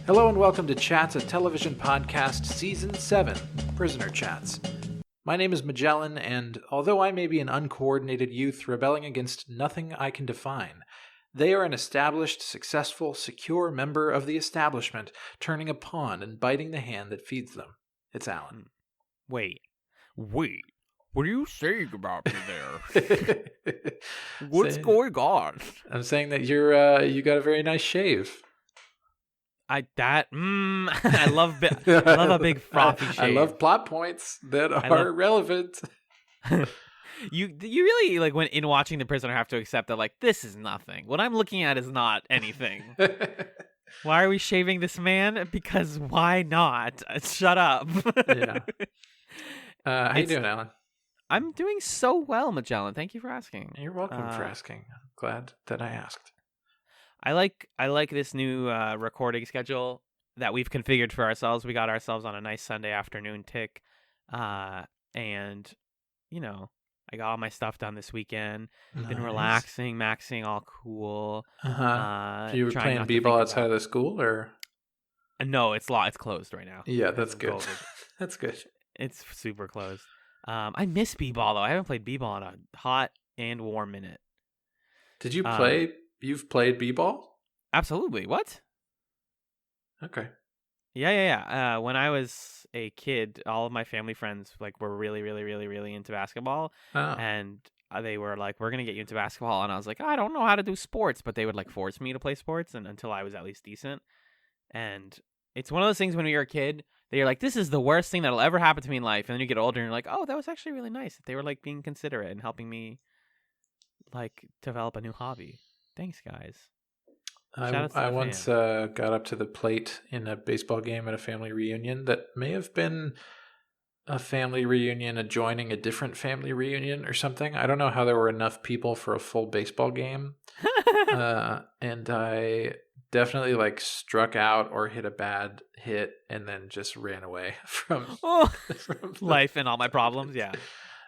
Hello and welcome to Chats, a television podcast, Season 7, PrisonerChatz. My name is Magellan, and although I may be an uncoordinated youth rebelling against nothing I can define, they are an established, successful, secure member of the establishment, turning a pawn and biting the hand that feeds them. It's Alan. Wait. What are you saying about me there? What's going on? I'm saying that you got a very nice shave. I love a big frothy shave. I love plot points that are relevant. You really, like, when in watching The Prisoner, have to accept that, like, this is nothing. What I'm looking at is not anything. Why are we shaving this man? Because why not? Shut up. Yeah. How you doing, Alan? I'm doing so well, Magellan. Thank you for asking. You're welcome for asking. I'm glad that I asked. I like this new recording schedule that we've configured for ourselves. We got ourselves on a nice Sunday afternoon tick, and I got all my stuff done this weekend. Nice. Been relaxing, maxing, all cool. So you were playing b-ball outside of the school, or? No, it's closed right now. Yeah, that's good. That's good. It's super closed. I miss b-ball though. I haven't played b-ball in a hot and warm minute. Did you play? You've played b-ball? Absolutely. What? Okay. Yeah. When I was a kid, all of my family friends were really, really, really, really into basketball, and they were like, "We're gonna get you into basketball," and I was like, "I don't know how to do sports," but they would force me to play sports, and until I was at least decent. And it's one of those things when you're a kid that you're like, "This is the worst thing that'll ever happen to me in life," and then you get older and you're like, "Oh, that was actually really nice that they were being considerate and helping me develop a new hobby." Thanks, guys. I once got up to the plate in a baseball game at a family reunion that may have been a family reunion adjoining a different family reunion or something. I don't know how there were enough people for a full baseball game. And I definitely struck out or hit a bad hit and then just ran away from life and all my problems. Yeah.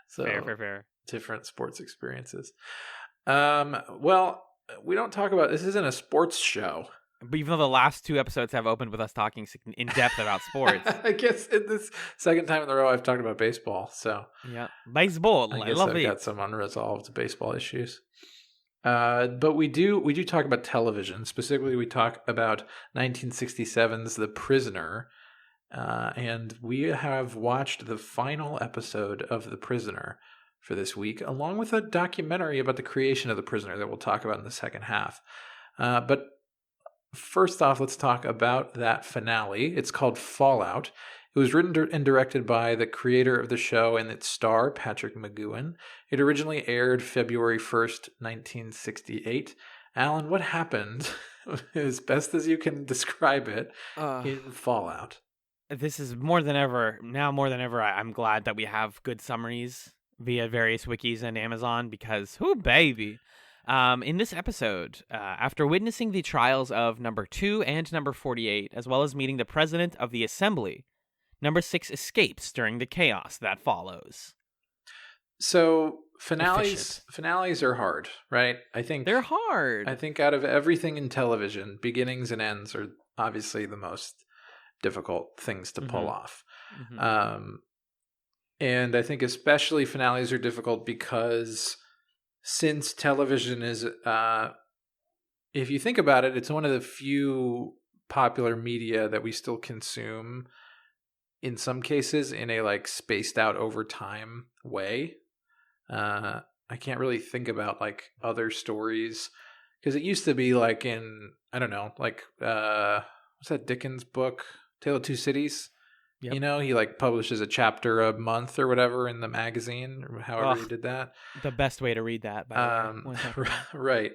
So fair. Different sports experiences. Well, we don't talk about, this isn't a sports show. But even though the last two episodes have opened with us talking in depth about sports. I guess this second time in a row I've talked about baseball. So yeah, baseball. I guess I've got some unresolved baseball issues. But we do talk about television. Specifically, we talk about 1967's The Prisoner. And we have watched the final episode of The Prisoner for this week, along with a documentary about the creation of The Prisoner that we'll talk about in the second half. But first off, let's talk about that finale. It's called Fallout. It was written and directed by the creator of the show and its star, Patrick McGoohan. It originally aired February 1st, 1968. Alan, what happened, as best as you can describe it, in Fallout? This is more than ever, I'm glad that we have good summaries via various wikis and Amazon, because baby. In this episode, after witnessing the trials of number 2 and number 48, as well as meeting the president of the assembly, number 6 escapes during the chaos that follows. So finales are hard, right? I think they're hard. I think out of everything in television, beginnings and ends are obviously the most difficult things to pull off. Mm-hmm. And I think especially finales are difficult because since television is, if you think about it, it's one of the few popular media that we still consume in some cases in a spaced out over time way. I can't really think about other stories because it used to be in, I don't know, what's that Dickens book, Tale of Two Cities? Yep. He publishes a chapter a month or whatever in the magazine, or however he did that. The best way to read that, by the way. Right.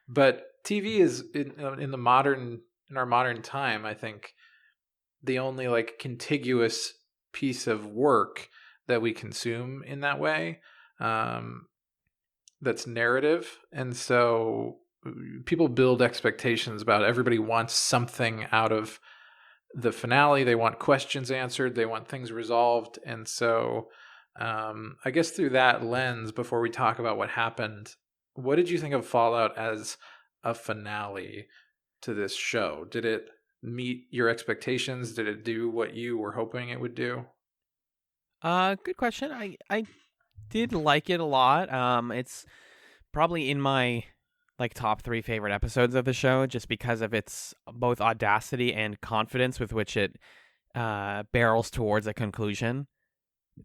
But TV is in our modern time, I think, the only contiguous piece of work that we consume in that way, that's narrative. And so people build expectations about everybody wants something out of the finale. They want questions answered. They want things resolved. And so I guess through that lens, before we talk about what happened, what did you think of Fallout as a finale to this show? Did it meet your expectations? Did it do what you were hoping it would do? Good question. I did like it a lot. It's probably in my like top 3 favorite episodes of the show, just because of its both audacity and confidence with which it barrels towards a conclusion,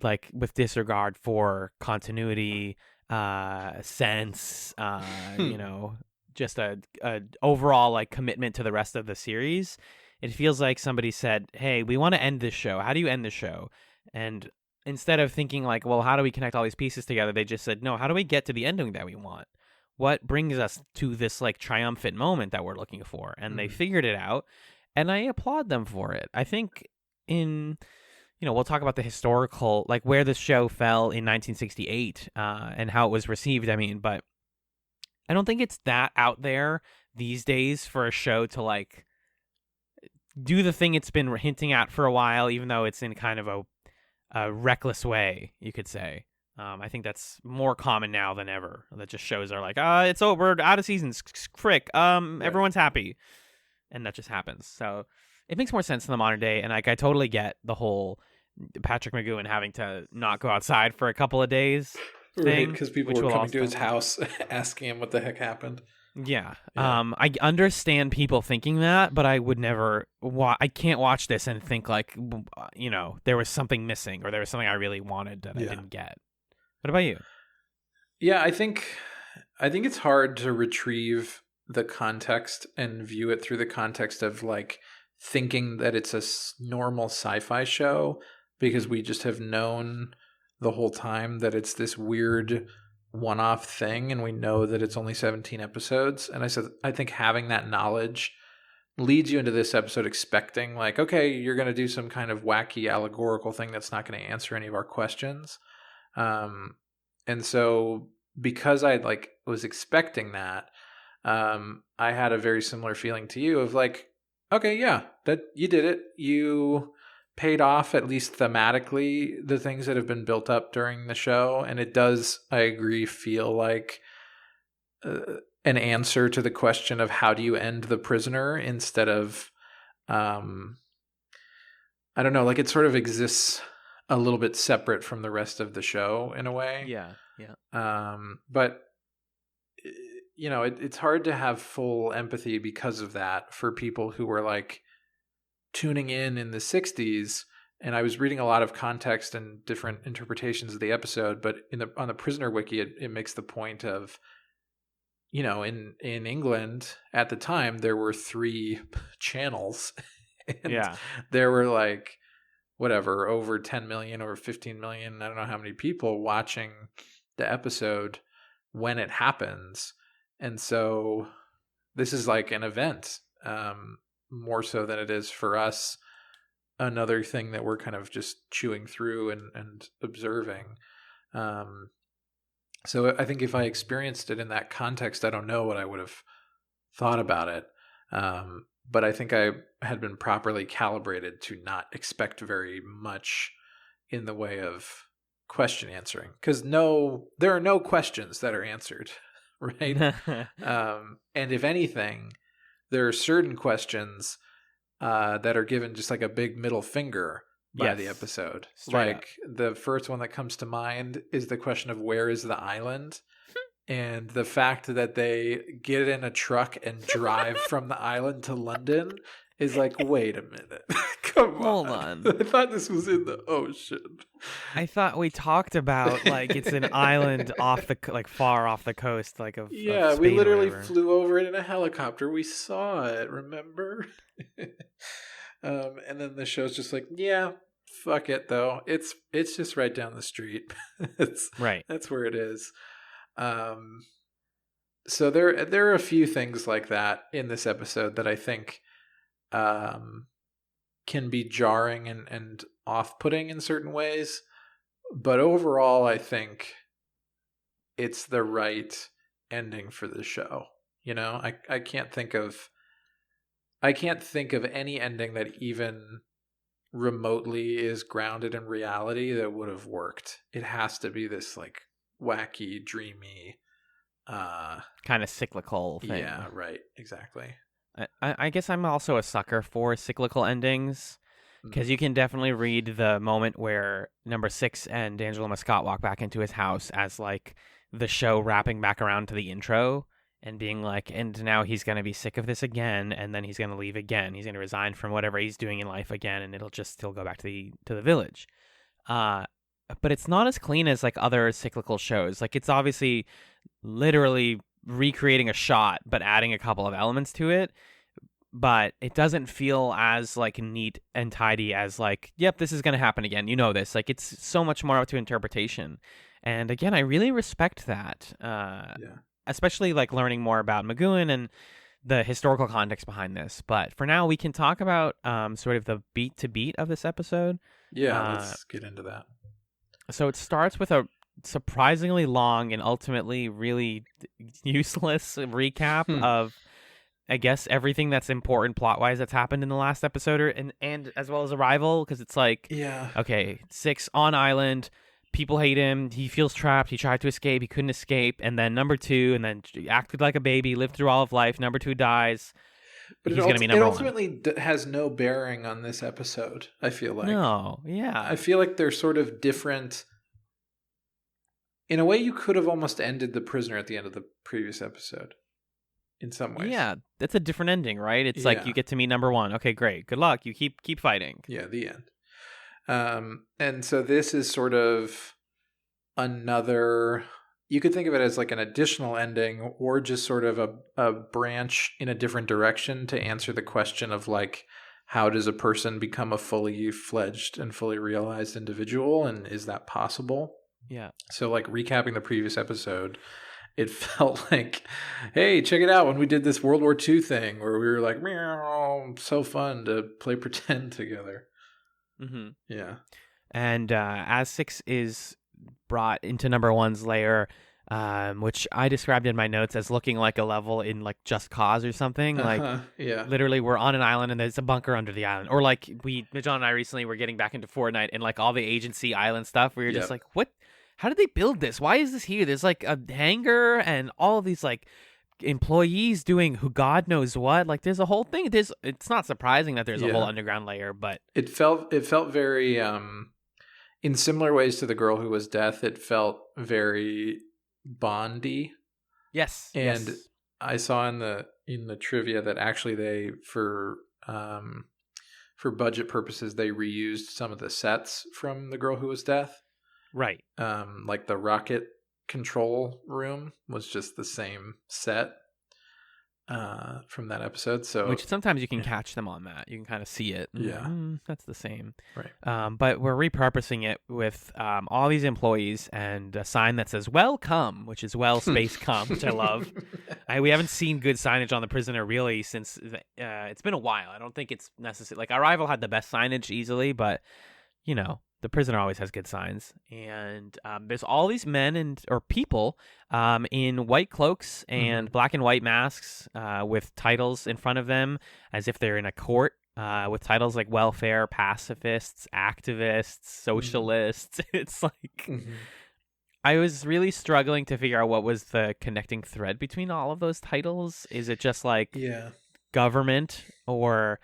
like with disregard for continuity, sense, just a overall like commitment to the rest of the series. It feels like somebody said, "Hey, we want to end this show. How do you end the show?" And instead of thinking like, "Well, how do we connect all these pieces together?" they just said, "No, how do we get to the ending that we want? What brings us to this like triumphant moment that we're looking for?" And they figured it out, and I applaud them for it. I think we'll talk about the historical, like where the show fell in 1968 and how it was received. I mean, but I don't think it's that out there these days for a show to like do the thing it's been hinting at for a while, even though it's in kind of a reckless way, you could say. I think that's more common now than ever. That just shows are like, it's over, out of seasons, frick. Everyone's happy, and that just happens. So it makes more sense in the modern day, and like I totally get the whole Patrick McGowan having to not go outside for a couple of days thing, right? Because people were coming to his house asking him what the heck happened. Yeah. I understand people thinking that, but I would never. I can't watch this and think like, there was something missing or there was something I really wanted that I didn't get. What about you? Yeah, I think it's hard to retrieve the context and view it through the context of like thinking that it's a normal sci-fi show, because we just have known the whole time that it's this weird one-off thing, and we know that it's only 17 episodes. And I think having that knowledge leads you into this episode expecting like, okay, you're going to do some kind of wacky allegorical thing that's not going to answer any of our questions. And so because I like was expecting that, I had a very similar feeling to you of like, okay, yeah, that you did it. You paid off, at least thematically, the things that have been built up during the show. And it does, I agree, feel like an answer to the question of how do you end the prisoner, instead of, I don't know, like it sort of exists a little bit separate from the rest of the show in a way. Yeah. But it's hard to have full empathy because of that for people who were like tuning in the 60s. And I was reading a lot of context and different interpretations of the episode, but on the Prisoner Wiki, it makes the point of, in England at the time, there were 3 channels, and there were like, whatever, over 10 million or 15 million, I don't know how many people watching the episode when it happens. And so this is like an event, more so than it is for us, another thing that we're kind of just chewing through and observing. So I think if I experienced it in that context, I don't know what I would have thought about it. But I think I had been properly calibrated to not expect very much in the way of question answering, because there are no questions that are answered, right? And if anything, there are certain questions that are given just like a big middle finger by the episode. Straight like up. The first one that comes to mind is the question of where is the island? And the fact that they get in a truck and drive from the island to London is like, wait a minute. Hold on. I thought this was in the ocean. I thought we talked about like it's an island off the like far off the coast, like of yeah. Of we Spain literally flew over it in a helicopter. We saw it. Remember? And then the show's just like, yeah, fuck it though. It's just right down the street. That's where it is. So there are a few things like that in this episode that I think can be jarring and off-putting in certain ways, but overall I think it's the right ending for the show. I can't think of any ending that even remotely is grounded in reality that would have worked. It has to be this like wacky, dreamy, kind of cyclical thing. Yeah, right. Exactly. I guess I'm also a sucker for cyclical endings because you can definitely read the moment where number 6 and D'Angelo Muscat walk back into his house as like the show wrapping back around to the intro and being like, and now he's going to be sick of this again, and then he's going to leave again. He's going to resign from whatever he's doing in life again, and it'll just still go back to the village. But it's not as clean as like other cyclical shows. Like it's obviously literally recreating a shot but adding a couple of elements to it, but it doesn't feel as like neat and tidy as like, yep, this is going to happen again, you know this. Like it's so much more up to interpretation, and again, I really respect that. Especially like learning more about Magoon and the historical context behind this. But for now, we can talk about sort of the beat to beat of this episode. Let's get into that. So it starts with a surprisingly long and ultimately really useless recap of, I guess, everything that's important plot-wise that's happened in the last episode, and as well as Arrival, because it's like, okay, 6 on island, people hate him, he feels trapped, he tried to escape, he couldn't escape, and then number 2, and then acted like a baby, lived through all of life, number 2 dies. But he's going to be number 1. It ultimately has no bearing on this episode, I feel like. No, yeah. I feel like they're sort of different. In a way, you could have almost ended The Prisoner at the end of the previous episode. In some ways. Yeah, that's a different ending, right? It's like you get to meet number 1. Okay, great. Good luck. You keep fighting. Yeah, the end. And so this is sort of another... You could think of it as like an additional ending or just sort of a branch in a different direction to answer the question of like, how does a person become a fully fledged and fully realized individual? And is that possible? Yeah. So like recapping the previous episode, it felt like, hey, check it out when we did this World War II thing where we were like, meow, so fun to play pretend together. Mm-hmm. Yeah. And as 6 is brought into number 1's lair, which I described in my notes as looking like a level in like Just Cause or something. Like, literally, we're on an island and there's a bunker under the island. Or like John and I recently were getting back into Fortnite and like all the agency island stuff. We were just like, what? How did they build this? Why is this here? There's like a hangar and all of these like employees doing who God knows what. Like there's a whole thing. It's not surprising that there's a whole underground layer, but it felt very in similar ways to The Girl Who Was Death. It felt very Bondy. Yes. And I saw in the trivia that actually they for budget purposes they reused some of the sets from The Girl Who Was Death. Right. Like the rocket control room was just the same set from that episode. So which sometimes you can catch them on that. You can kind of see it. That's the same. Right. But we're repurposing it with all these employees and a sign that says "Welcome," which is "Well Space Come," which I love. We haven't seen good signage on The Prisoner really since it's been a while. I don't think it's necessary. Like Arrival had the best signage easily, but you know. The Prisoner always has good signs, and there's all these men or people in white cloaks and black and white masks with titles in front of them as if they're in a court with titles like welfare, pacifists, activists, socialists. It's like I was really struggling to figure out what was the connecting thread between all of those titles. Is it just like government or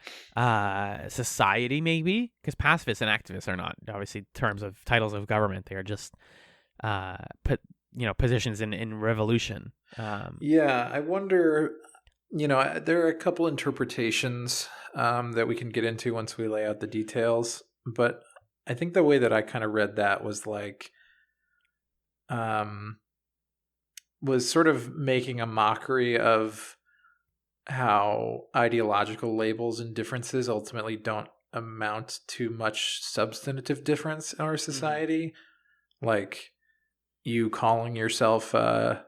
society maybe, because pacifists and activists are not obviously titles of government. They are just positions in revolution. I wonder, there are a couple interpretations that we can get into once we lay out the details, but I think the way that I kind of read that was like was sort of making a mockery of how ideological labels and differences ultimately don't amount to much substantive difference in our society. Like you calling yourself a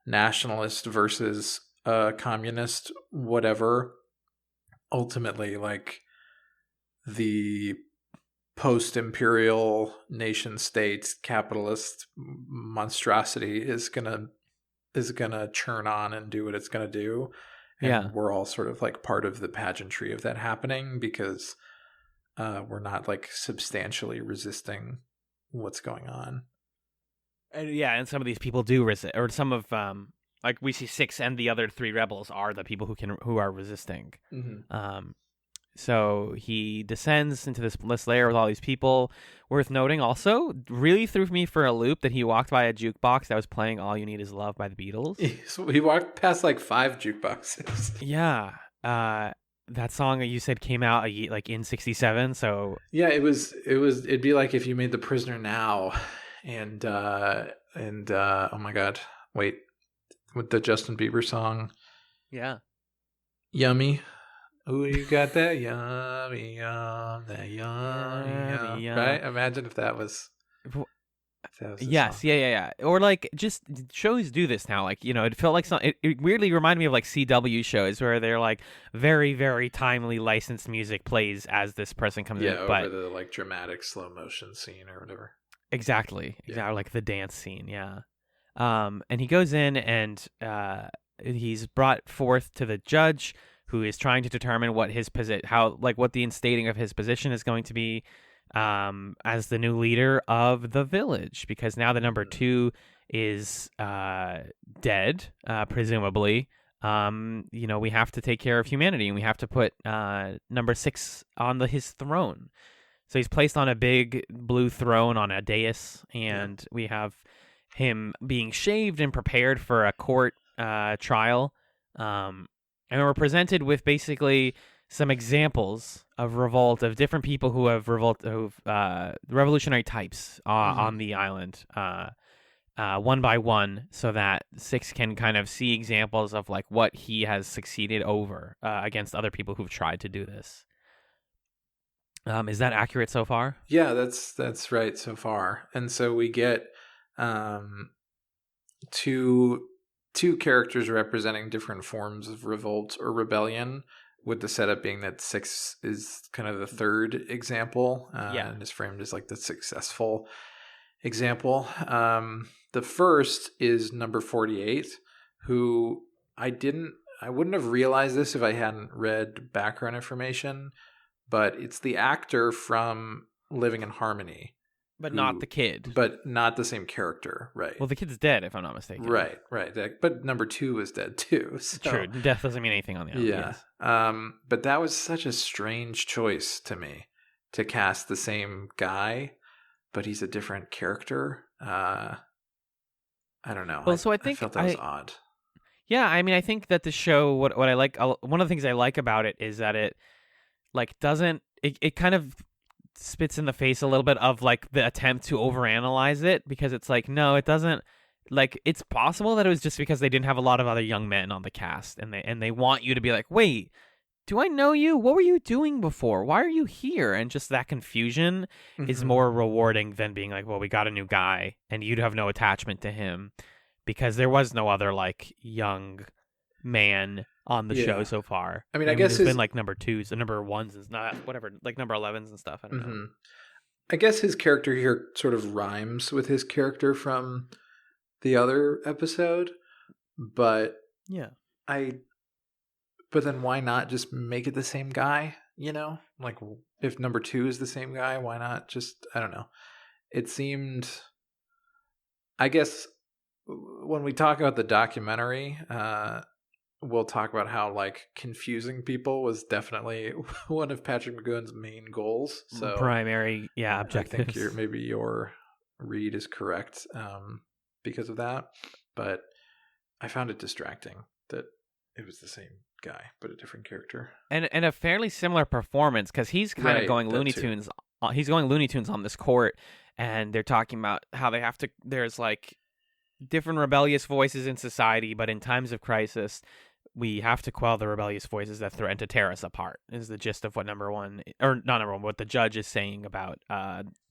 nationalist versus a communist, whatever. Ultimately, like the post-imperial nation state capitalist monstrosity is gonna churn on and do what it's gonna do. And we're all sort of like part of the pageantry of that happening because we're not like substantially resisting what's going on. And some of these people do resist, or some of like we see Six and the other 3 rebels are the people who are resisting. So he descends into this lair with all these people. Worth noting also, really threw me for a loop that he walked by a jukebox that was playing All You Need Is Love by the Beatles. He walked past like 5 jukeboxes. Yeah. That song that you said came out like in 1967. So yeah, it'd be like if you made The Prisoner Now and oh my God, wait, with the Justin Bieber song. Yeah. Yummy. Ooh, you got that yummy, that yummy, right? Imagine if that was. Yes, yeah. Or like, just shows do this now. Like, it felt like it weirdly reminded me of like CW shows where they're like very, very timely licensed music plays as this person comes in. Yeah, over the like dramatic slow motion scene or whatever. Exactly, like the dance scene. Yeah. And he goes in and he's brought forth to the judge, who is trying to determine what his what the instating of his position is going to be as the new leader of the village, because now the number 2 is dead, presumably. We have to take care of humanity, and we have to put number 6 on his throne. So he's placed on a big blue throne on a dais, and we have him being shaved and prepared for a court trial. And we're presented with basically some examples of revolt of different people who have revolutionary types on the island, one by one, so that Six can kind of see examples of like what he has succeeded over against other people who've tried to do this. Is that accurate so far? Yeah, that's right so far. And so we get two characters representing different forms of revolt or rebellion, with the setup being that Six is kind of the third example and is framed as like the successful example. The first is number 48, who I wouldn't have realized this if I hadn't read background information, but it's the actor from Living in Harmony. But not the kid. But not the same character, right? Well, the kid's dead, if I'm not mistaken. Right. But number 2 is dead too. So. True. Death doesn't mean anything on the island. Yeah. Yes. But that was such a strange choice to me, to cast the same guy, but he's a different character. I don't know. Well, so I felt that was odd. Yeah, I mean, I think that the show, what I like, one of the things I like about it is that it like doesn't, it kind of spits in the face a little bit of like the attempt to overanalyze it, because it's like, no, it doesn't. Like, it's possible that it was just because they didn't have a lot of other young men on the cast, and they want you to be like, wait, do I know you? What were you doing before? Why are you here? And just that confusion is more rewarding than being like, well, we got a new guy and you'd have no attachment to him, because there was no other like young man on the show so far. I mean, I guess there's been like number 2s and number 1s and not whatever, like number 11s and stuff. I don't know. I guess his character here sort of rhymes with his character from the other episode, but but then why not just make it the same guy? Like if number 2 is the same guy, why not just, I don't know. It seemed, I guess when we talk about the documentary, we'll talk about how like confusing people was definitely one of Patrick McGowan's main goals. So primary, objectives. I think maybe your read is correct because of that, but I found it distracting that it was the same guy but a different character, and a fairly similar performance, because he's kind of going Looney Tunes. He's going Looney Tunes on this court, and they're talking about how they have to. There's like different rebellious voices in society, but in times of crisis, we have to quell the rebellious voices that threaten to tear us apart, is the gist of what what the judge is saying about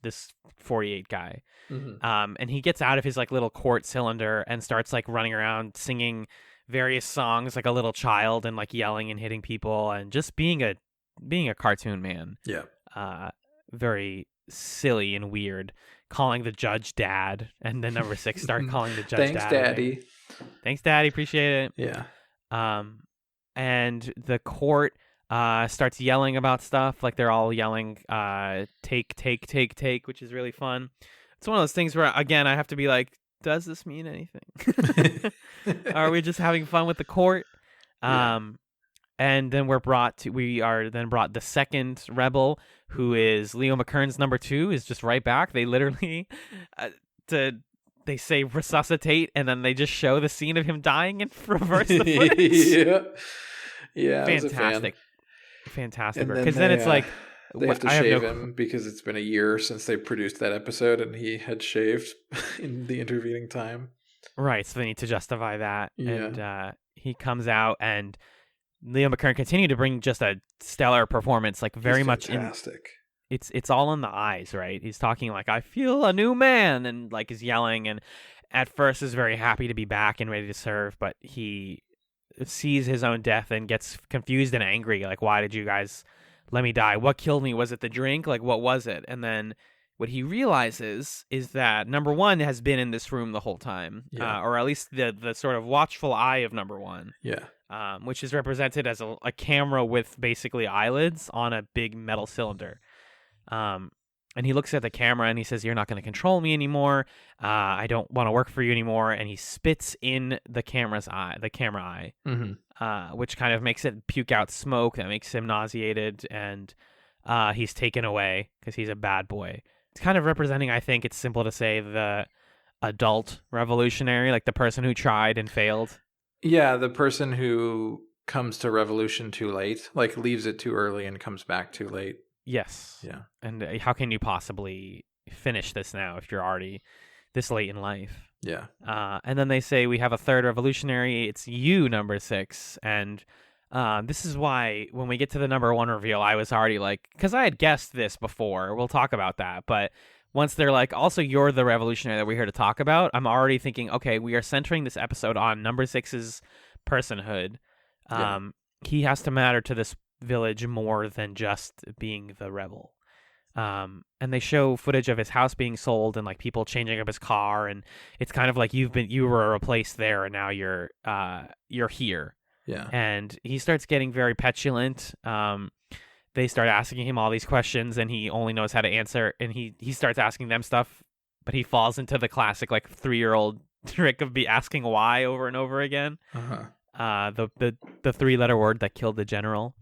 this 48 guy. And he gets out of his like little court cylinder and starts like running around singing various songs like a little child, and like yelling and hitting people and just being a cartoon man. Very silly and weird, calling the judge dad, and then number 6 start calling the judge Thanks, Daddy. Thanks, Daddy. Appreciate it. Yeah. And the court starts yelling about stuff, like they're all yelling take, which is really fun. It's one of those things where, again, I have to be like, does this mean anything? Are we just having fun with the court? And then we are then brought the second rebel, who is Leo McKern's number 2, is just right back. They literally, they say resuscitate, and then they just show the scene of him dying and reverse the footage. Yeah, fantastic, fantastic. Because then it's like they have to shave him because it's been a year since they produced that episode, and he had shaved in the intervening time. Right, so they need to justify that, and he comes out and. Leo McKern continued to bring just a stellar performance, like very much fantastic. It's all in the eyes, right? He's talking like, I feel a new man, and like is yelling, and at first is very happy to be back and ready to serve, but he sees his own death and gets confused and angry. Like, why did you guys let me die? What killed me? Was it the drink? Like, what was it? And then what he realizes is that number 1 has been in this room the whole time, or at least the sort of watchful eye of number 1. Yeah. Which is represented as a camera with basically eyelids on a big metal cylinder. And he looks at the camera and he says, "You're not going to control me anymore. I don't want to work for you anymore." And he spits in the camera eye, which kind of makes it puke out smoke that makes him nauseated, and he's taken away because he's a bad boy. It's kind of representing, I think it's simple to say, the adult revolutionary, like the person who tried and failed. Yeah, the person who comes to revolution too late, like leaves it too early and comes back too late. Yes. Yeah. And how can you possibly finish this now if you're already this late in life? Yeah. And then they say we have a third revolutionary. It's you, number 6. And this is why when we get to the number 1 reveal, I was already like, because I had guessed this before. We'll talk about that. But once they're like, also, you're the revolutionary that we're here to talk about, I'm already thinking, okay, we are centering this episode on number 6's personhood. He has to matter to this village more than just being the rebel. And they show footage of his house being sold and like people changing up his car, and it's kind of like you were replaced there and now you're here. Yeah. And he starts getting very petulant. They start asking him all these questions, and he only knows how to answer. And he starts asking them stuff, but he falls into the classic like 3-year-old trick of asking why over and over again. The 3-letter word that killed the general.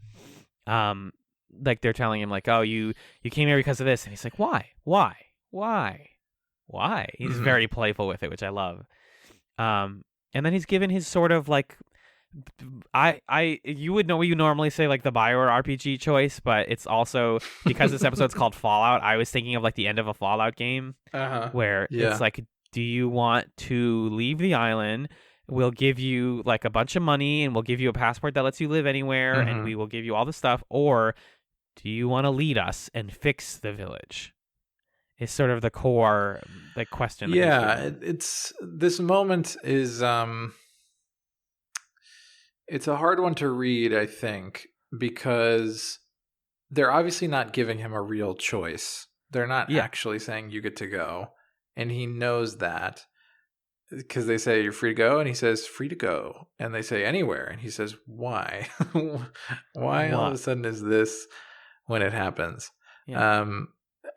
Like they're telling him like, oh, you came here because of this, and he's like, why? He's very playful with it, which I love. And then he's given his sort of like. You would know what you normally say, like the Bioware RPG choice, but it's also because this episode's called Fallout. I was thinking of like the end of a Fallout game, where it's like, do you want to leave the island? We'll give you like a bunch of money, and we'll give you a passport that lets you live anywhere, and we will give you all the stuff. Or do you want to lead us and fix the village? Is sort of the core like question. Yeah, it's this moment is it's a hard one to read, I think, because they're obviously not giving him a real choice. They're not actually saying you get to go. And he knows that because they say you're free to go. And he says free to go. And they say anywhere. And he says, why? Why all of a sudden is this when it happens? Yeah.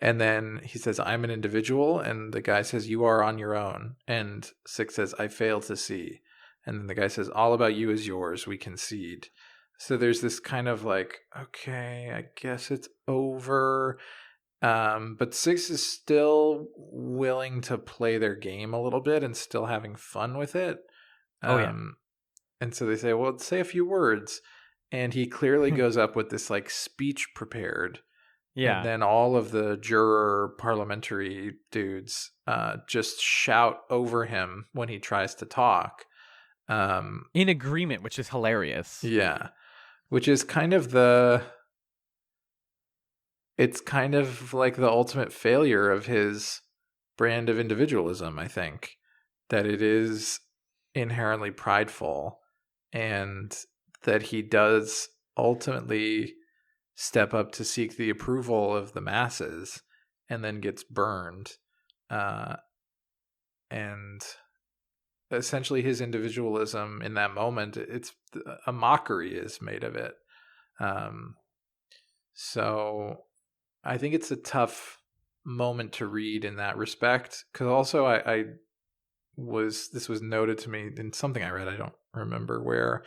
And then he says, I'm an individual. And the guy says, you are on your own. And 6 says, I fail to see. And then the guy says, all about you is yours. We concede. So there's this kind of like, okay, I guess it's over. But 6 is still willing to play their game a little bit and still having fun with it. And so they say, well, say a few words. And he clearly goes up with this like speech prepared. Yeah. And then all of the juror parliamentary dudes just shout over him when he tries to talk. In agreement, which is hilarious. Yeah. Which is kind of it's kind of like the ultimate failure of his brand of individualism, I think. That it is inherently prideful and that he does ultimately step up to seek the approval of the masses and then gets burned. And essentially his individualism in that moment, it's a mockery is made of it. So I think it's a tough moment to read in that respect. Because also I this was noted to me in something I read. I don't remember where.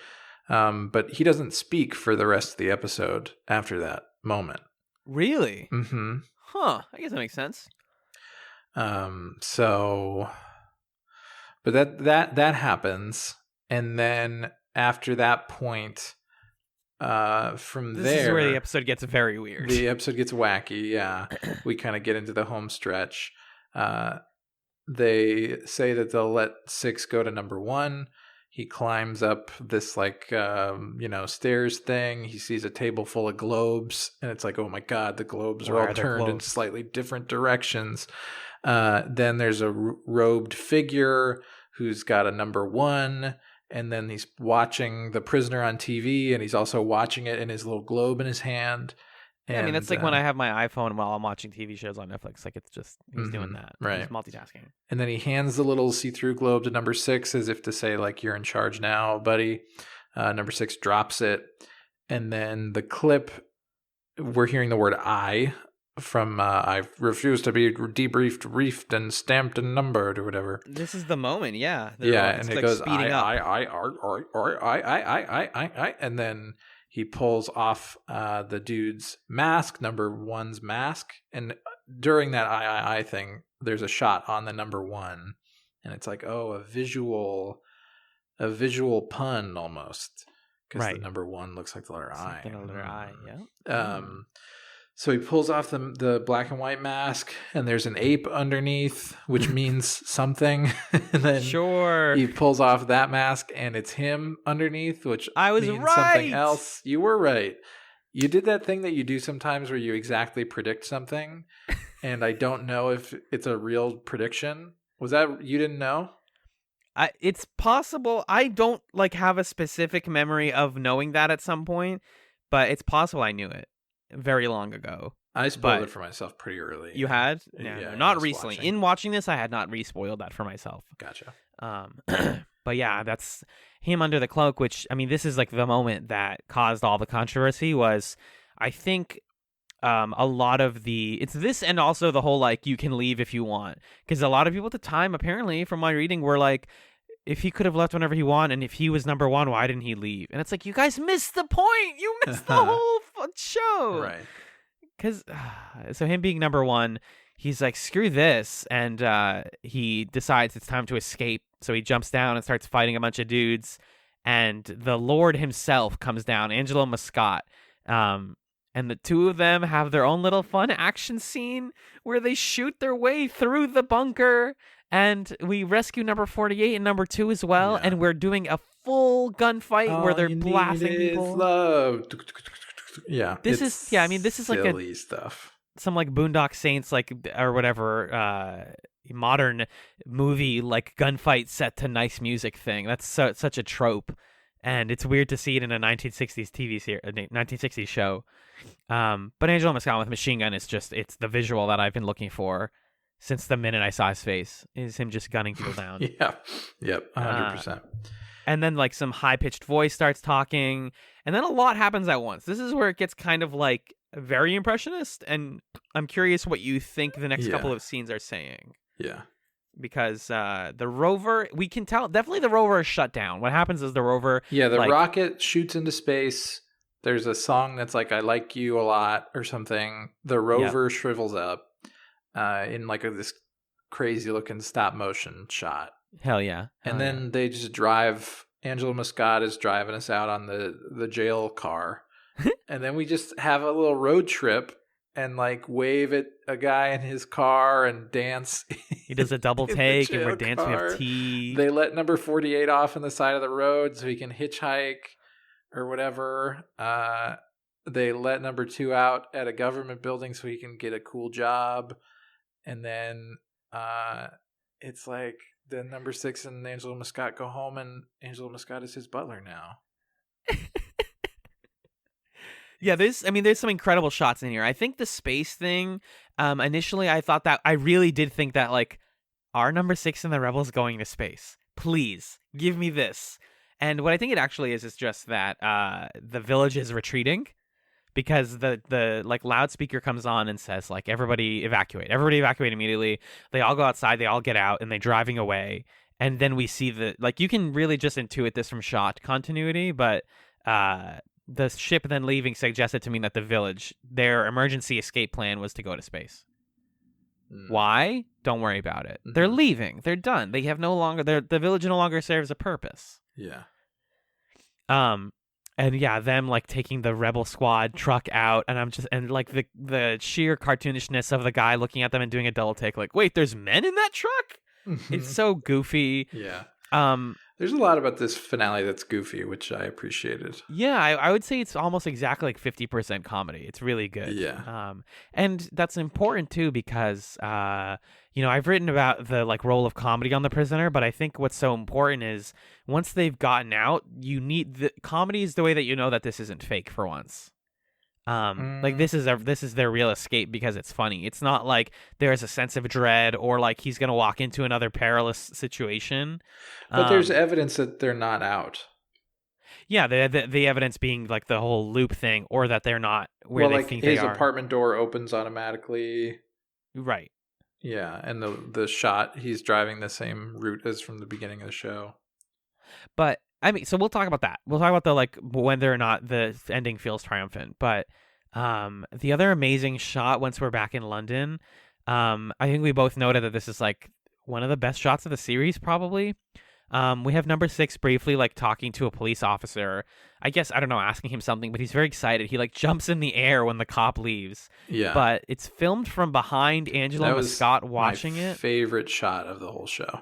But he doesn't speak for the rest of the episode after that moment. Really? Mm-hmm. Huh. I guess that makes sense. So, but that happens, and then after that point, from this there, is where the episode gets very weird. The episode gets wacky. Yeah, we kind of get into the home stretch. They say that they'll let 6 go to number 1. He climbs up this stairs thing. He sees a table full of globes, and it's like, oh my God, the globes are all turned in slightly different directions. Then there's a robed figure who's got a number 1, and then he's watching The Prisoner on TV, and he's also watching it in his little globe in his hand. And, I mean, that's like when I have my iPhone while I'm watching TV shows on Netflix. Like, it's just, he's doing that. Right. He's multitasking. And then he hands the little see-through globe to number 6 as if to say, like, you're in charge now, buddy. Number 6 drops it. And then the clip, we're hearing the word I from I refuse to be debriefed, reefed, and stamped and numbered or whatever. This is the moment, yeah. And it goes, speeding up. I, and then he pulls off the dude's mask, number 1's mask, and during that I thing, there's a shot on the number 1, and it's like, oh, a visual pun almost, because the number 1 looks like the letter I. The letter I, yeah. So he pulls off the black and white mask, and there's an ape underneath, which means something. And then he pulls off that mask, and it's him underneath, which means something else. You were right. You did that thing that you do sometimes where you exactly predict something, and I don't know if it's a real prediction. Was that you didn't know? It's possible. I don't have a specific memory of knowing that at some point, but it's possible I knew it very long ago. I spoiled it for myself pretty early. You had? Yeah, not recently. In watching this, I had not re-spoiled that for myself. Gotcha. But yeah, that's him under the cloak, which, I mean, this is like the moment that caused all the controversy was, I think, a lot of it's this and also the whole, you can leave if you want. Because a lot of people at the time, apparently, from my reading, were like, if he could have left whenever he wanted, and if he was number 1, why didn't he leave? And it's like, you guys missed the point. You missed the whole show. Right. Because, so him being number 1, he's like, screw this. And he decides it's time to escape. So he jumps down and starts fighting a bunch of dudes. And the Lord himself comes down, Angelo Muscat. And the two of them have their own little fun action scene where they shoot their way through the bunker. And we rescue number 48 and number 2 as well. Yeah. And we're doing a full gunfight where they're blasting people. Love. Yeah. This is silly stuff. Some Boondock Saints or whatever modern movie gunfight set to nice music thing. That's such a trope. And it's weird to see it in a 1960s 1960s show. But Angelo Muscat with machine gun it's the visual that I've been looking for since the minute I saw his face, is him just gunning people down. Yeah. Yep. 100%. And then some high-pitched voice starts talking, and then a lot happens at once. This is where it gets kind of very impressionist, and I'm curious what you think the next couple of scenes are saying. Yeah. Because the rover, we can tell, definitely the rover is shut down. What happens is the rover... Yeah, the rocket shoots into space. There's a song that's I like you a lot or something. The rover shrivels up in this crazy looking stop motion shot. Hell yeah. And then they just drive. Angelo Muscat is driving us out on the jail car. And then we just have a little road trip and wave at a guy in his car and dance. He does a double take and we're dancing with tea. They let number 48 off on the side of the road so he can hitchhike or whatever. They let number 2 out at a government building so he can get a cool job. And then it's then number 6 and Angelo Muscat go home, and Angelo Muscat is his butler now. Yeah, there's some incredible shots in here. I think the space thing, initially I thought that, I really did think that are number 6 and the Rebels going to space? Please, give me this. And what I think it actually is just that the village is retreating. Because the loudspeaker comes on and says everybody evacuate immediately. They all go outside, they all get out, and they're driving away. and then we see you can really just intuit this from shot continuity, but the ship then leaving suggested to me that the village, their emergency escape plan was to go to space. Why? Don't worry about it. They're leaving. They're done. They have no longer. The village no longer serves a purpose. Yeah. And yeah, them like taking the rebel squad truck out, and like the sheer cartoonishness of the guy looking at them and doing a double take, like, wait, there's men in that truck? It's so goofy. Yeah. There's a lot about this finale that's goofy, which I appreciated. Yeah, I would say it's almost exactly like 50% comedy. It's really good. Yeah. And that's important too because I've written about the like role of comedy on The Prisoner, but I think what's so important is once they've gotten out, you need the comedy is the way that you know that this isn't fake for once. Like this is their real escape because it's funny. It's not like there's a sense of dread or like he's gonna walk into another perilous situation. But there's evidence that they're not out. Yeah, the evidence being like the whole loop thing, or that they're not where they think they are. His apartment door opens automatically. Right. Yeah, and the shot, he's driving the same route as from the beginning of the show. But I mean, so we'll talk about that. We'll talk about the like whether or not the ending feels triumphant. But the other amazing shot once we're back in London, I think we both noted that this is like one of the best shots of the series, probably. We have number 6 briefly like talking to a police officer. I guess, I don't know, asking him something, but he's very excited. He like jumps in the air when the cop leaves. Yeah. But it's filmed from behind Angela and Scott watching it. Favorite shot of the whole show.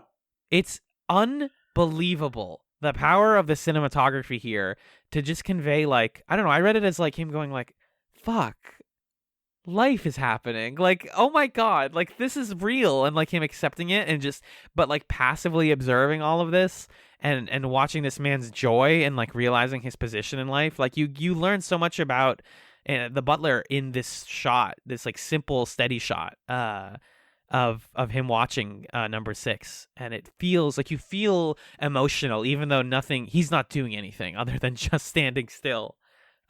It's unbelievable. The power of the cinematography here to just convey like, I don't know, I read it as like him going like, fuck, life is happening. Like, oh my God, like this is real. And like him accepting it and just, but like passively observing all of this and watching this man's joy and like realizing his position in life. Like you learn so much about the butler in this shot, this like simple, steady shot of him watching number 6, and it feels like you feel emotional even though he's not doing anything other than just standing still.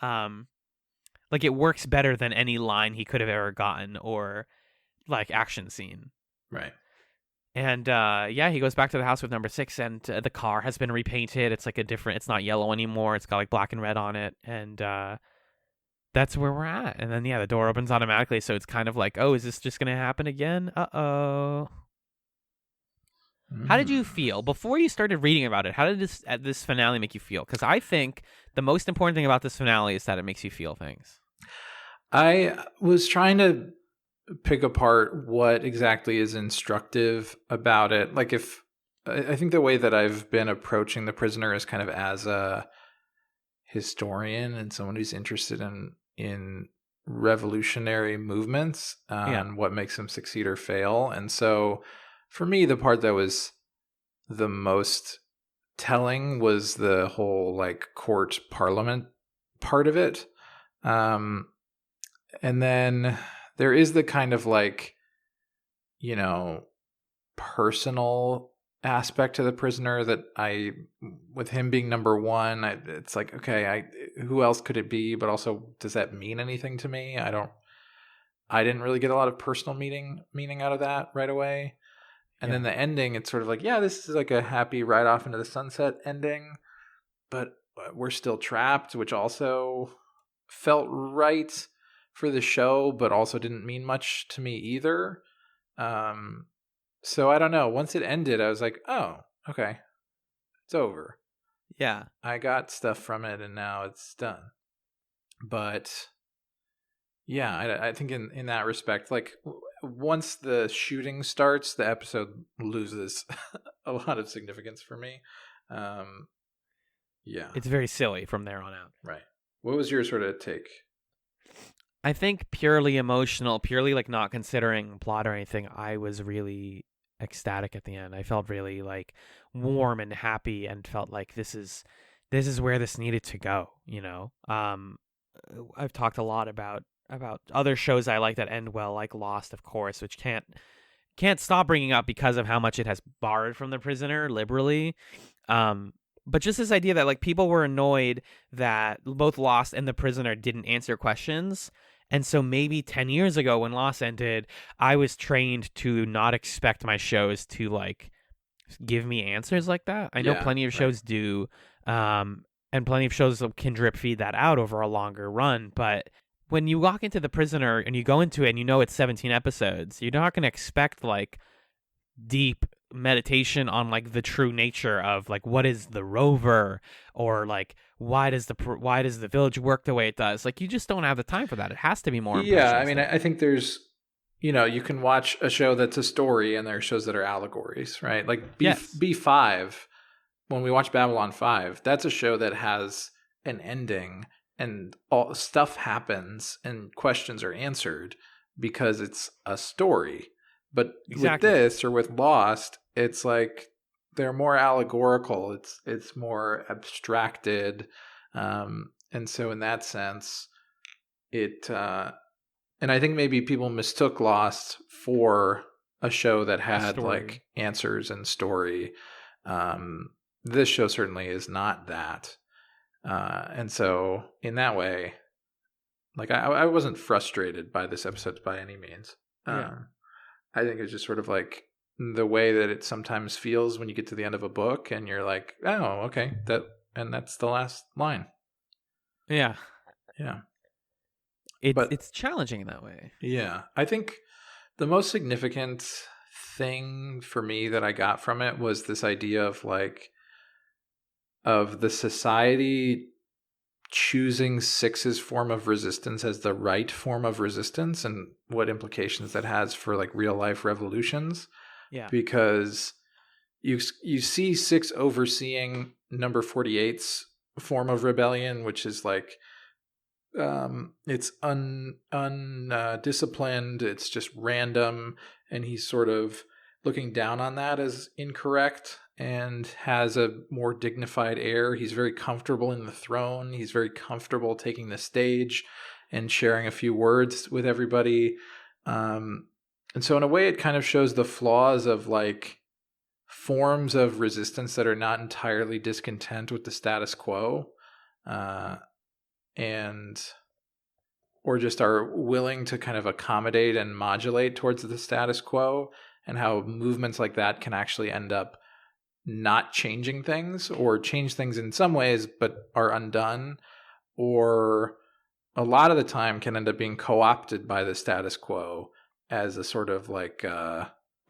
Like it works better than any line he could have ever gotten or like action scene. Right. And he goes back to the house with number 6, and the car has been repainted. It's like it's not yellow anymore. It's got like black and red on it, and that's where we're at. And then, the door opens automatically. So it's kind of like, oh, is this just going to happen again? Uh-oh. How did you feel before you started reading about it? How did this finale make you feel? Because I think the most important thing about this finale is that it makes you feel things. I was trying to pick apart what exactly is instructive about it. Like I think the way that I've been approaching The Prisoner is kind of as a historian and someone who's interested in revolutionary movements and what makes them succeed or fail. And so for me, the part that was the most telling was the whole like court parliament part of it. And then there is the kind of like, personal aspect to The Prisoner that with him being number 1, it's like, okay, who else could it be? But also, does that mean anything to me? I didn't really get a lot of personal meaning out of that right away. And then the ending, it's sort of like, yeah, this is like a happy ride off into the sunset ending, but we're still trapped, which also felt right for the show, but also didn't mean much to me either. So I don't know. Once it ended, I was like, oh, okay, it's over. Yeah. I got stuff from it and now it's done. But yeah, I think in that respect, like once the shooting starts, the episode loses a lot of significance for me. Yeah. It's very silly from there on out. Right. What was your sort of take? I think purely emotional, purely like not considering plot or anything, I was really ecstatic at the end. I felt really like warm and happy and felt like this is where this needed to go, I've talked a lot about other shows I like that end well, like Lost, of course, which can't stop bringing up because of how much it has borrowed from The Prisoner liberally. But just this idea that like people were annoyed that both Lost and The Prisoner didn't answer questions. And so maybe 10 years ago when Lost ended, I was trained to not expect my shows to like give me answers like that. I know Yeah, plenty of shows do, and plenty of shows can drip feed that out over a longer run. But when you walk into The Prisoner and you go into it and you know it's 17 episodes, you're not going to expect like deep meditation on like the true nature of like what is the rover, or like why does the village work the way it does. Like you just don't have the time for that. It has to be more yeah. I impressionistic. mean, I think there's, you can watch a show that's a story, and there are shows that are allegories, right? Like B5. When we watch Babylon 5, that's a show that has an ending, and all stuff happens and questions are answered because it's a story. But with this, or with Lost, it's like they're more allegorical. It's more abstracted, and so in that sense, it. And I think maybe people mistook Lost for a show that had like answers and story. This show certainly is not that, and so in that way, like I wasn't frustrated by this episode by any means. I think it's just sort of like the way that it sometimes feels when you get to the end of a book and you're like, oh, okay, that's the last line. Yeah. But it's challenging in that way. Yeah. I think the most significant thing for me that I got from it was this idea of the society choosing Six's form of resistance as the right form of resistance, and what implications that has for like real life revolutions. Yeah. Because you see Six overseeing number 48's form of rebellion, which is like it's undisciplined, it's just random, and he's sort of looking down on that as incorrect and has a more dignified air. He's very comfortable in the throne. He's very comfortable taking the stage and sharing a few words with everybody. And so in a way, it kind of shows the flaws of like forms of resistance that are not entirely discontent with the status quo, or just are willing to kind of accommodate and modulate towards the status quo, and how movements like that can actually end up not changing things, or change things in some ways but are undone, or a lot of the time can end up being co-opted by the status quo as a sort of like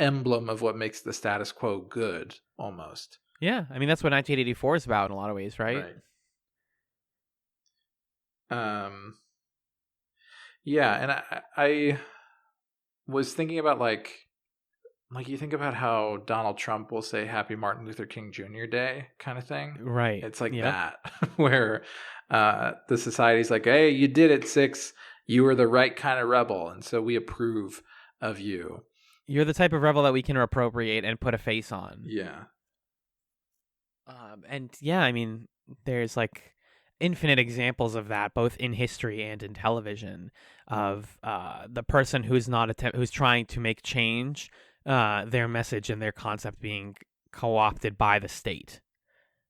emblem of what makes the status quo good, almost. Yeah, I mean that's what 1984 is about in a lot of ways, right? Yeah, and I was thinking about like you think about how Donald Trump will say Happy Martin Luther King Jr. Day kind of thing. Right. It's like that, where the society's like, hey, you did it, Six. You were the right kind of rebel, and so we approve of you. You're the type of rebel that we can appropriate and put a face on. Yeah. And yeah, I mean, there's like infinite examples of that, both in history and in television, of the person who's who's trying to make change, their message and their concept being co-opted by the state.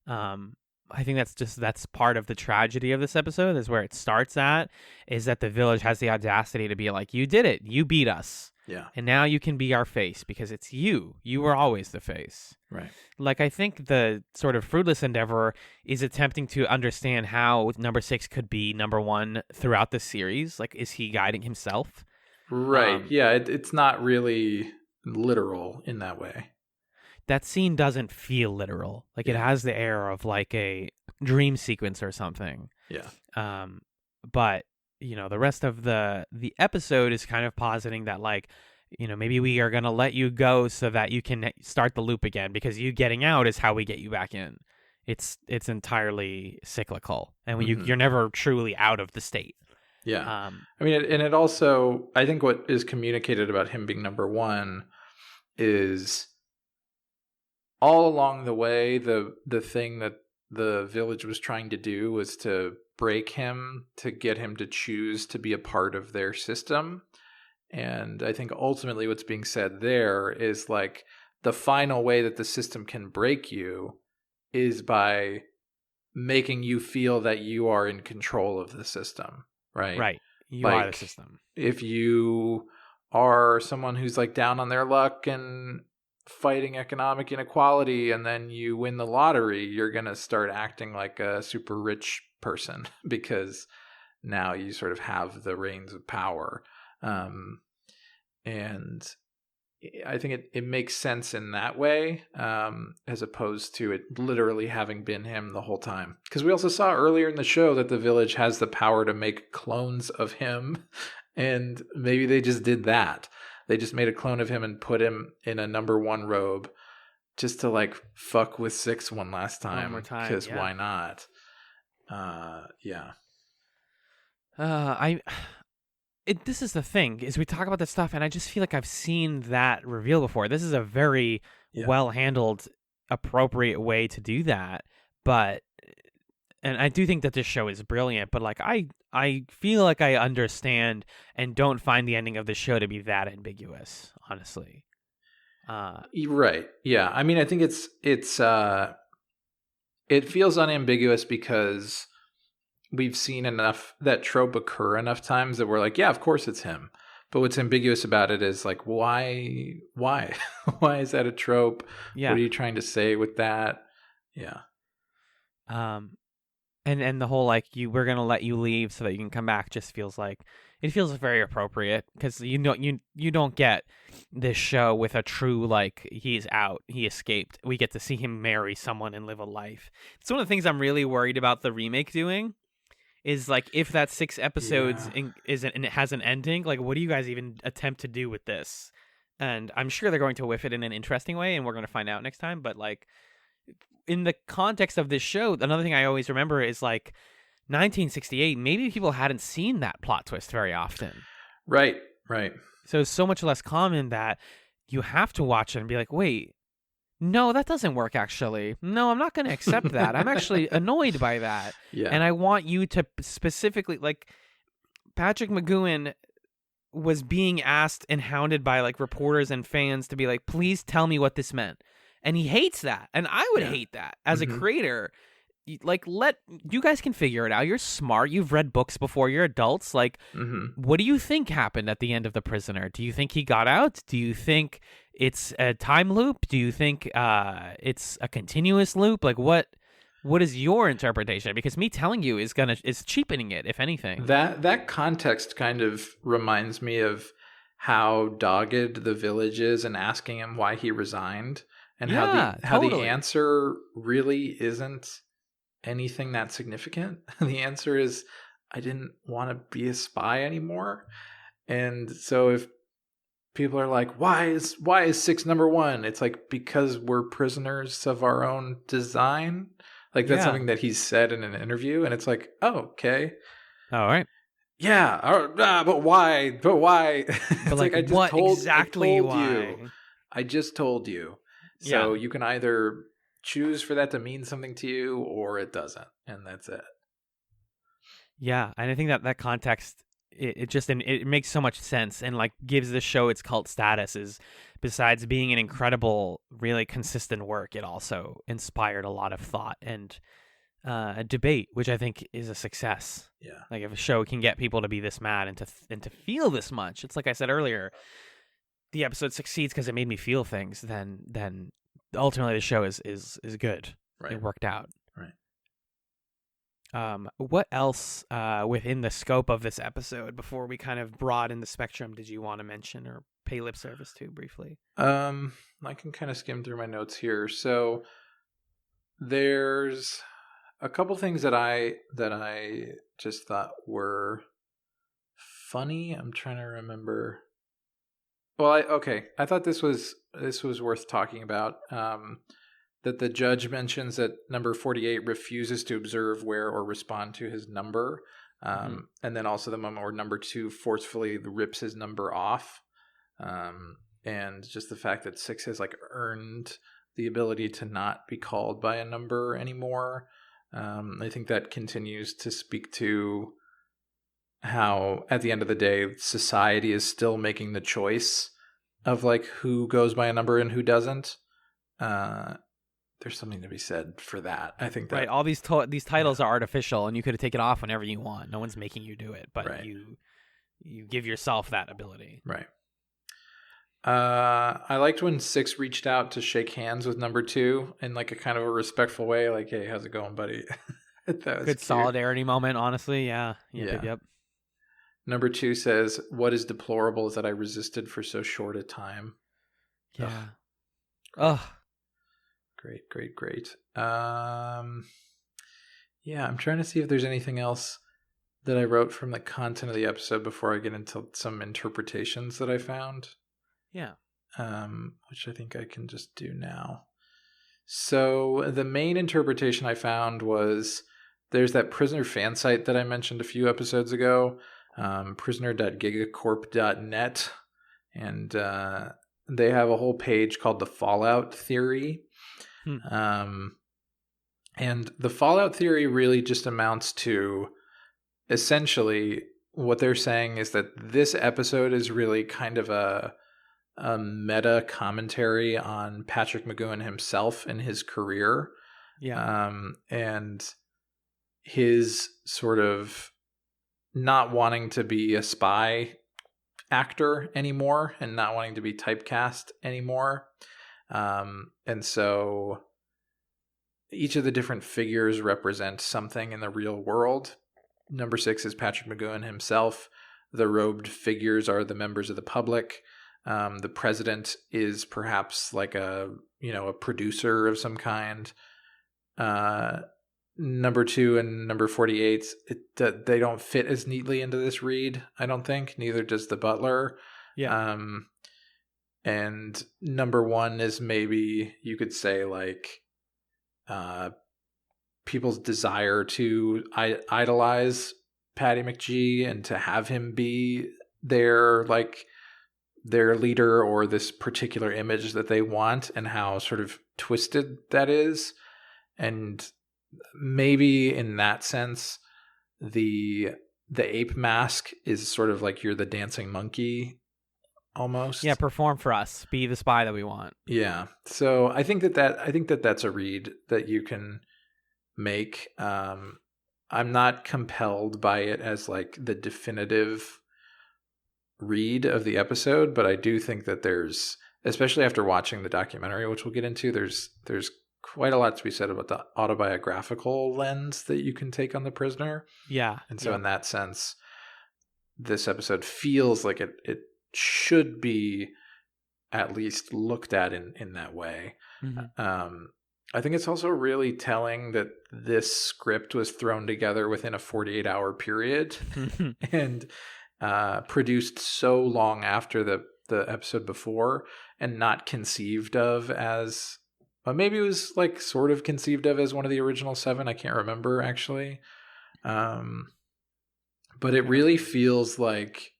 I think that's part of the tragedy of this episode, is where it starts at, is that the village has the audacity to be like, you did it, you beat us. Yeah. And now you can be our face because it's you. You were always the face. Right. Like, I think the sort of fruitless endeavor is attempting to understand how number 6 could be number 1 throughout the series. Like, is he guiding himself? Right. Yeah. It's not really literal in that way. That scene doesn't feel literal. Like, it has the air of like a dream sequence or something. Yeah. But you know, the rest of the episode is kind of positing that, like, you know, maybe we are going to let you go so that you can start the loop again, because you getting out is how we get you back in. It's entirely cyclical, and you're never truly out of the state. Yeah. I mean, and it also, I think what is communicated about him being number 1 is all along the way, the thing that the village was trying to do was to break him, to get him to choose to be a part of their system. And I think ultimately what's being said there is like the final way that the system can break you is by making you feel that you are in control of the system, right? Right. You are the system. If you are someone who's like down on their luck and fighting economic inequality and then you win the lottery, you're going to start acting like a super rich person because now you sort of have the reins of power. And I think it makes sense in that way, as opposed to it literally having been him the whole time. Because we also saw earlier in the show that the village has the power to make clones of him, and maybe they just did that. They just made a clone of him and put him in a number 1 robe just to like fuck with 6 one last time. One more time, because yeah. why not? Yeah. This is the thing, is we talk about this stuff, and I just feel like I've seen that reveal before. This is a very well-handled, appropriate way to do that. And I do think that this show is brilliant, but like I feel like I understand and don't find the ending of the show to be that ambiguous, honestly. Right. Yeah. I mean, I think it feels unambiguous because we've seen enough that trope occur enough times that we're like, yeah, of course it's him. But what's ambiguous about it is like, why why is that a trope? Yeah. What are you trying to say with that? Yeah. And the whole like we're gonna let you leave so that you can come back just feels very appropriate, because you don't get this show with a true like he's out, he escaped. We get to see him marry someone and live a life. It's one of the things I'm really worried about the remake doing, is like if that 6 episodes and it has an ending, like what do you guys even attempt to do with this? And I'm sure they're going to whiff it in an interesting way, and we're going to find out next time. But like, in the context of this show, another thing I always remember is like 1968, maybe people hadn't seen that plot twist very often. Right. So it's so much less common that you have to watch it and be like, wait, no, that doesn't work actually. No, I'm not going to accept that. I'm actually annoyed by that. Yeah. And I want you to specifically, like, Patrick McGoohan was being asked and hounded by like reporters and fans to be like, please tell me what this meant. And he hates that. And I would hate that as a creator. Like, you guys can figure it out. You're smart. You've read books before. You're adults. Like, what do you think happened at the end of The Prisoner? Do you think he got out? Do you think it's a time loop? Do you think it's a continuous loop? Like, what is your interpretation? Because me telling you is cheapening it, if anything. That context kind of reminds me of how dogged the village is in asking him why he resigned. And how the answer really isn't anything that significant. The answer is, I didn't want to be a spy anymore. And so if people are like, why is 6 number 1? It's like, because we're prisoners of our own design. Like that's something that he said in an interview, and it's like, oh, okay. All right. Yeah, but why? But why? But like, I just I just told you. So you can either choose for that to mean something to you, or it doesn't, and that's it. Yeah, and I think that context, it makes so much sense, and like gives the show its cult status. Is besides being an incredible, really consistent work, it also inspired a lot of thought and a debate, which I think is a success. Yeah, like if a show can get people to be this mad and to feel this much, it's like I said earlier. The episode succeeds because it made me feel things, then ultimately the show is good. Right. It worked out. Right. What else within the scope of this episode, before we kind of broaden the spectrum, did you want to mention or pay lip service to briefly? I can kind of skim through my notes here. So there's a couple things that I just thought were funny. I'm trying to remember. Well, I thought this was worth talking about. That the judge mentions that number 48 refuses to observe, wear, or respond to his number, and then also the moment where number 2 forcefully rips his number off, and just the fact that 6 has like earned the ability to not be called by a number anymore. I think that continues to speak to how, at the end of the day, society is still making the choice of like who goes by a number and who doesn't. There's something to be said for that. I think that right. All these titles are artificial, and you could take it off whenever you want. No one's making you do it, but you give yourself that ability. Right. I liked when 6 reached out to shake hands with number 2 in like a kind of a respectful way, like, "Hey, how's it going, buddy?" That was Good cute. solidarity moment, honestly. Yeah. Yeah. Number 2 says, "What is deplorable is that I resisted for so short a time." Yeah. Ugh. Ugh. Great. Yeah, I'm trying to see if there's anything else that I wrote from the content of the episode before I get into some interpretations that I found. Yeah. Which I think I can just do now. So the main interpretation I found was there's that prisoner fan site that I mentioned a few episodes ago, prisoner.gigacorp.net, and they have a whole page called the Fallout Theory. And the Fallout Theory really just amounts to essentially what they're saying is that this episode is really kind of a meta commentary on Patrick McGoohan himself and his career. Yeah. And his sort of not wanting to be a spy actor anymore and not wanting to be typecast anymore. And so each of the different figures represent something in the real world. Number 6 is Patrick McGoohan himself. The robed figures are the members of the public. The president is perhaps like a producer of some kind. Number 2 and number 48, they don't fit as neatly into this read, I don't think. Neither does the butler. Yeah. And number 1 is maybe you could say like people's desire to idolize Patty McGee and to have him be their leader or this particular image that they want, and how sort of twisted that is. And maybe in that sense, the ape mask is sort of like you're the dancing monkey almost. Yeah, perform for us. Be the spy that we want. Yeah. So I think that's a read that you can make. I'm not compelled by it as like the definitive read of the episode, but I do think that there's, especially after watching the documentary, which we'll get into, there's quite a lot to be said about the autobiographical lens that you can take on the prisoner. Yeah. And so in that sense, this episode feels like it should be at least looked at in that way. Mm-hmm. I think it's also really telling that this script was thrown together within a 48-hour period and produced so long after the episode before, and not conceived of as, maybe it was like sort of conceived of as one of the original 7. I can't remember actually. But it really feels like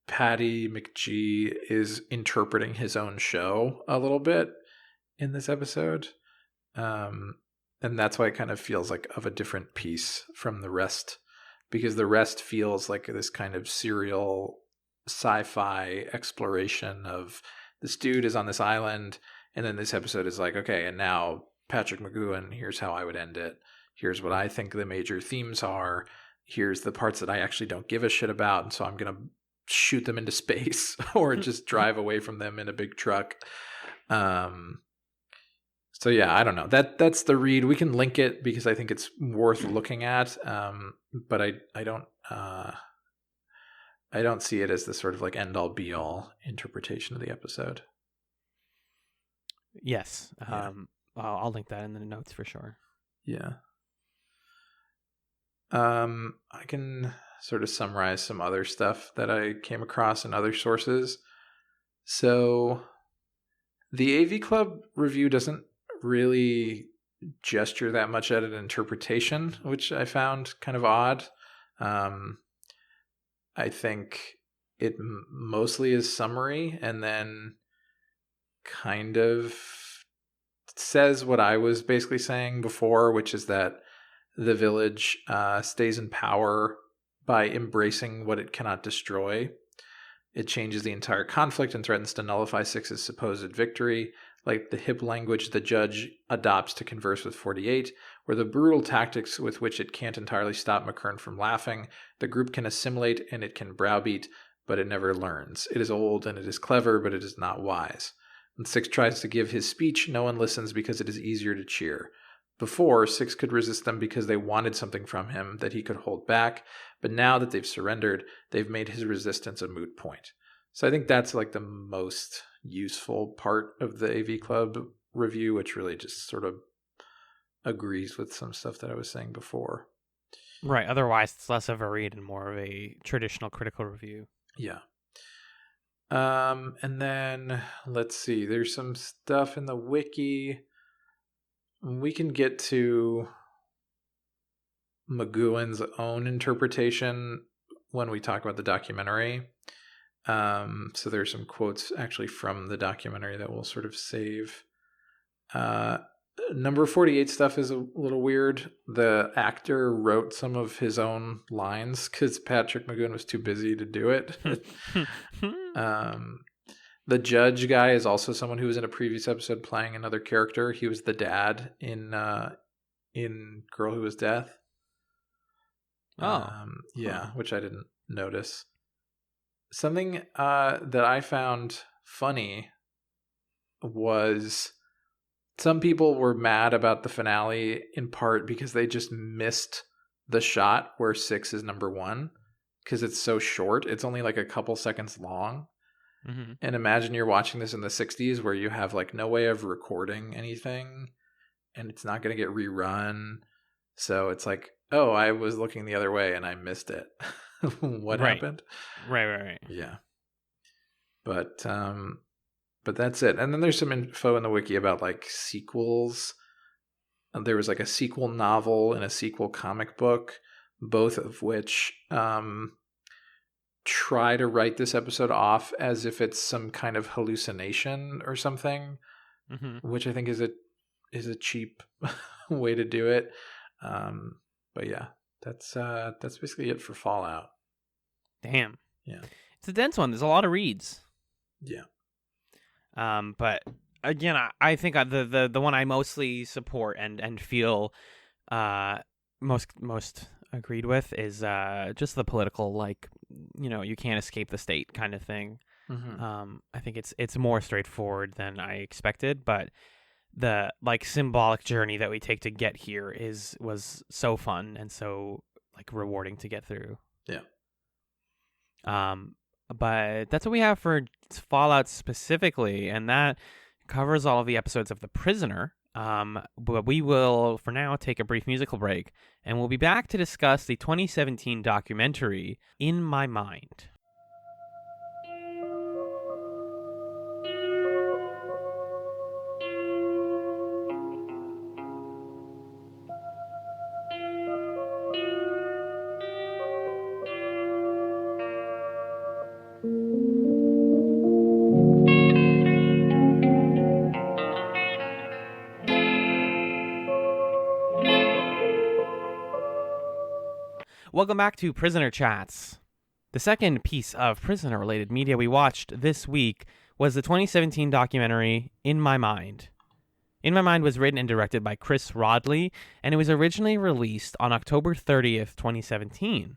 Patty McGee is interpreting his own show a little bit in this episode. And that's why it kind of feels like of a different piece from the rest, because the rest feels like this kind of serial sci-fi exploration of this dude is on this island, and then this episode is like, okay, and now Patrick McGoohan, here's how I would end it. Here's what I think the major themes are. Here's the parts that I actually don't give a shit about, and so I'm going to shoot them into space or just drive away from them in a big truck. So yeah, I don't know. That's the read. We can link it because I think it's worth looking at. But I don't see it as the sort of like end all be all interpretation of the episode. Yes. I'll link that in the notes for sure. Yeah. I can sort of summarize some other stuff that I came across in other sources. So the AV Club review doesn't really gesture that much at an interpretation, which I found kind of odd. I think it mostly is summary and then kind of says what I was basically saying before, which is that the village stays in power by embracing what it cannot destroy. It changes the entire conflict and threatens to nullify 6's supposed victory, like the hip language the judge adopts to converse with 48, or the brutal tactics with which it can't entirely stop McKern from laughing. The group can assimilate and it can browbeat, but it never learns. It is old and it is clever, but it is not wise. When Six tries to give his speech, no one listens because it is easier to cheer. Before, Six could resist them because they wanted something from him that he could hold back, but now that they've surrendered, they've made his resistance a moot point. So I think that's like the most useful part of the AV Club review, which really just sort of agrees with some stuff that I was saying before. Right. Otherwise, it's less of a read and more of a traditional critical review. Yeah. And then let's see. There's some stuff in the wiki. We can get to McGowan's own interpretation when we talk about the documentary. So there's some quotes actually from the documentary that we'll sort of save. Number 48 stuff is a little weird. The actor wrote some of his own lines because Patrick McGowan was too busy to do it. The judge guy is also someone who was in a previous episode playing another character. He was the dad in Girl Who Was Death. Yeah, which I didn't notice. Something that I found funny was some people were mad about the finale in part because they just missed the shot where Six is number one because it's so short. It's only like a couple seconds long. Mm-hmm. And imagine you're watching this in the 60s where you have like no way of recording anything and it's not going to get rerun. So it's like, oh, I was looking the other way and I missed it. What happened? Right. Yeah. But that's it. And then there's some info in the wiki about like sequels. There was like a sequel novel and a sequel comic book, both of which try to write this episode off as if it's some kind of hallucination or something, which I think is a cheap way to do it. But yeah, that's basically it for Fallout. Damn. Yeah. It's a dense one. There's a lot of reads. Yeah. But again, I think the one I mostly support and feel most agreed with is just the political, like, you can't escape the state kind of thing. Mm-hmm. I think it's more straightforward than I expected, but the like symbolic journey that we take to get here was so fun and so like rewarding to get through. Yeah. But that's what we have for Fallout specifically, and that covers all of the episodes of The Prisoner. But we will, for now, take a brief musical break, and we'll be back to discuss the 2017 documentary, In My Mind. Welcome back to PrisonerChatz. The second piece of prisoner-related media we watched this week was the 2017 documentary In My Mind. In My Mind was written and directed by Chris Rodley, and it was originally released on October 30th, 2017.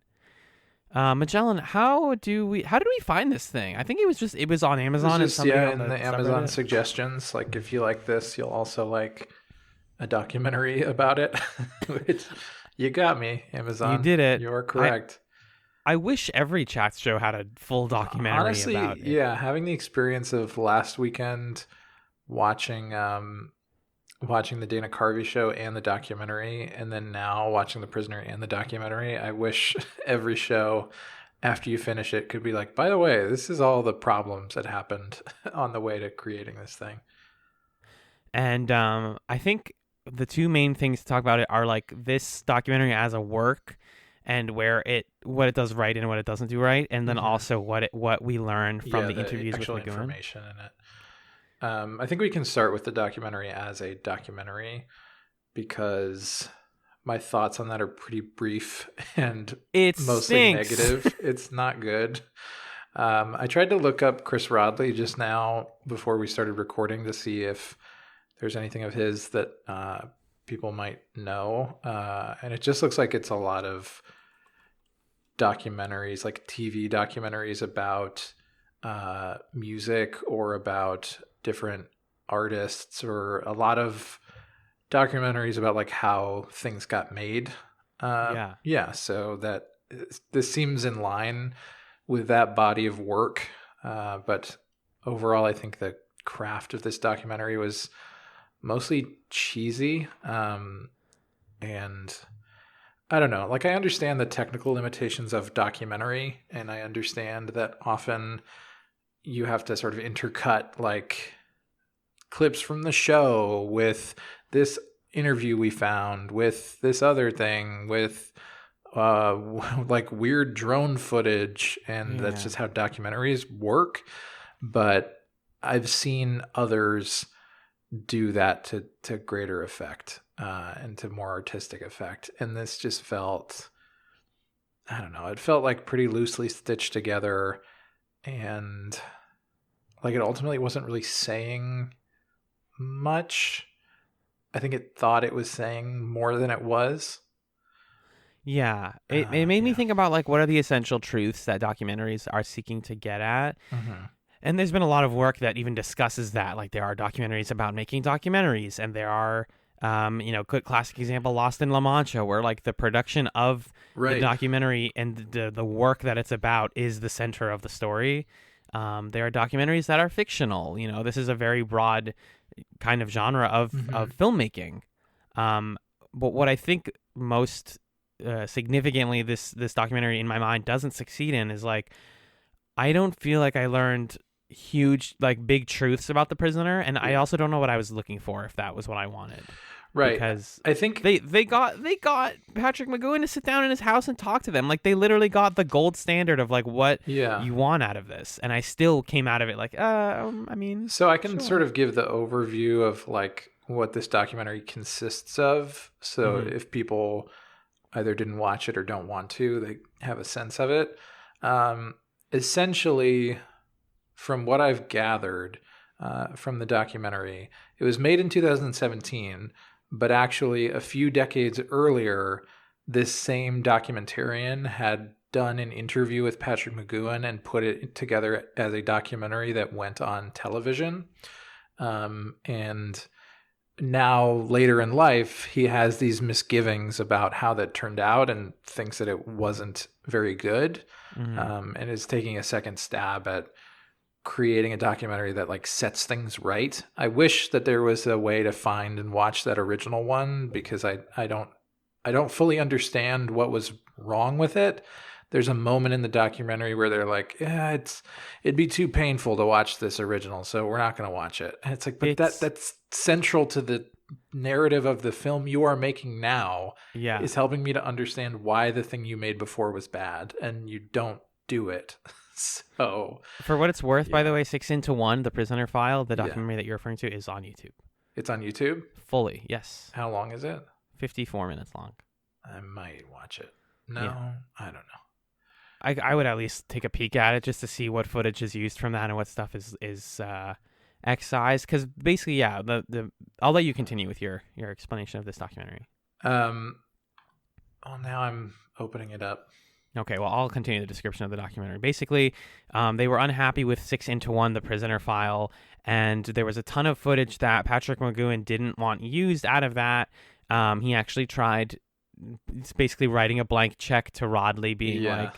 Magellan, how did we find this thing? I think it was on Amazon. In the Amazon suggestions. Like, if you like this, you'll also like a documentary about it. Which, you got me, Amazon. You did it. You're correct. I wish every Chats show had a full documentary Honestly, about it. Yeah, having the experience of last weekend watching the Dana Carvey show and the documentary, and then now watching The Prisoner and the documentary, I wish every show after you finish it could be like, by the way, this is all the problems that happened on the way to creating this thing. And I think the two main things to talk about it are like this documentary as a work and what it does right and what it doesn't do right, and then also what we learned from the interviews with McGowan. Information in it. I think we can start with the documentary as a documentary because my thoughts on that are pretty brief and mostly negative. It's not good. I tried to look up Chris Rodley just now before we started recording to see if there's anything of his that people might know. And it just looks like it's a lot of documentaries, like TV documentaries about music or about different artists, or a lot of documentaries about like how things got made. So this seems in line with that body of work. But overall, I think the craft of this documentary was mostly cheesy. And I don't know, like I understand the technical limitations of documentary, and I understand that often you have to sort of intercut like clips from the show with this interview we found, with this other thing, with like weird drone footage, and that's just how documentaries work. But I've seen others do that to greater effect, and to more artistic effect. And this just felt, I don't know, it felt like pretty loosely stitched together, and like it ultimately wasn't really saying much. I think it thought it was saying more than it was. Yeah, it made me think about like what are the essential truths that documentaries are seeking to get at. Mm-hmm. And there's been a lot of work that even discusses that. Like there are documentaries about making documentaries, and there are, good classic example, Lost in La Mancha, where like the production of the documentary and the work that it's about is the center of the story. There are documentaries that are fictional. This is a very broad kind of genre of filmmaking. But what I think most significantly this documentary in my mind doesn't succeed in is like, I don't feel like I learned huge, like big truths about The Prisoner, and I also don't know what I was looking for, if that was what I wanted. Right. Because I think they got Patrick McGoohan to sit down in his house and talk to them. Like they literally got the gold standard of like what you want out of this. And I still came out of it like, So I can sort of give the overview of like what this documentary consists of. So if people either didn't watch it or don't want to, they have a sense of it. Essentially, from what I've gathered from the documentary, it was made in 2017, but actually a few decades earlier, this same documentarian had done an interview with Patrick McGoohan and put it together as a documentary that went on television. And now, later in life, he has these misgivings about how that turned out and thinks that it wasn't very good, and is taking a second stab at creating a documentary that like sets things right. I wish that there was a way to find and watch that original one, because I don't fully understand what was wrong with it. There's a moment in the documentary where they're like, it'd be too painful to watch this original, so we're not going to watch it. And it's like, but that's central to the narrative of the film you are making now. Is helping me to understand why the thing you made before was bad, and you don't do it. So, for what it's worth, by the way, 6 into 1, The Prisoner File, the documentary that you're referring to, is on YouTube. It's on YouTube? Fully, yes. How long is it? 54 minutes long. I might watch it. No, I don't know. I would at least take a peek at it just to see what footage is used from that and what stuff is excised. Because basically, I'll let you continue with your explanation of this documentary. Well, now I'm opening it up. Okay, well, I'll continue the description of the documentary. Basically, they were unhappy with 6 into 1, The Prisoner File, and there was a ton of footage that Patrick McGoohan didn't want used out of that. He actually tried, it's basically writing a blank check to Rodley, being like,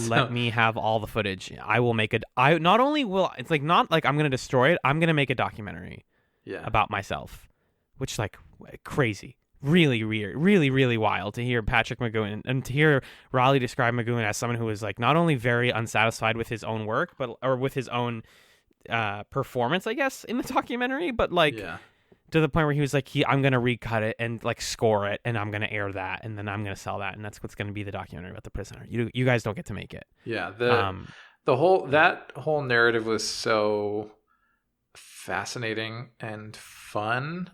let me have all the footage. I will make not only will, it's like not like I'm going to destroy it, I'm going to make a documentary about myself, which is like crazy. Really weird, really, really wild to hear Patrick McGoohan and to hear Raleigh describe McGoohan as someone who was like not only very unsatisfied with his own work, or with his own performance, I guess, in the documentary, but like to the point where he was like, I'm going to recut it and like score it, and I'm going to air that, and then I'm going to sell that, and that's what's going to be the documentary about The Prisoner. You guys don't get to make it. Yeah, the whole narrative was so fascinating and fun.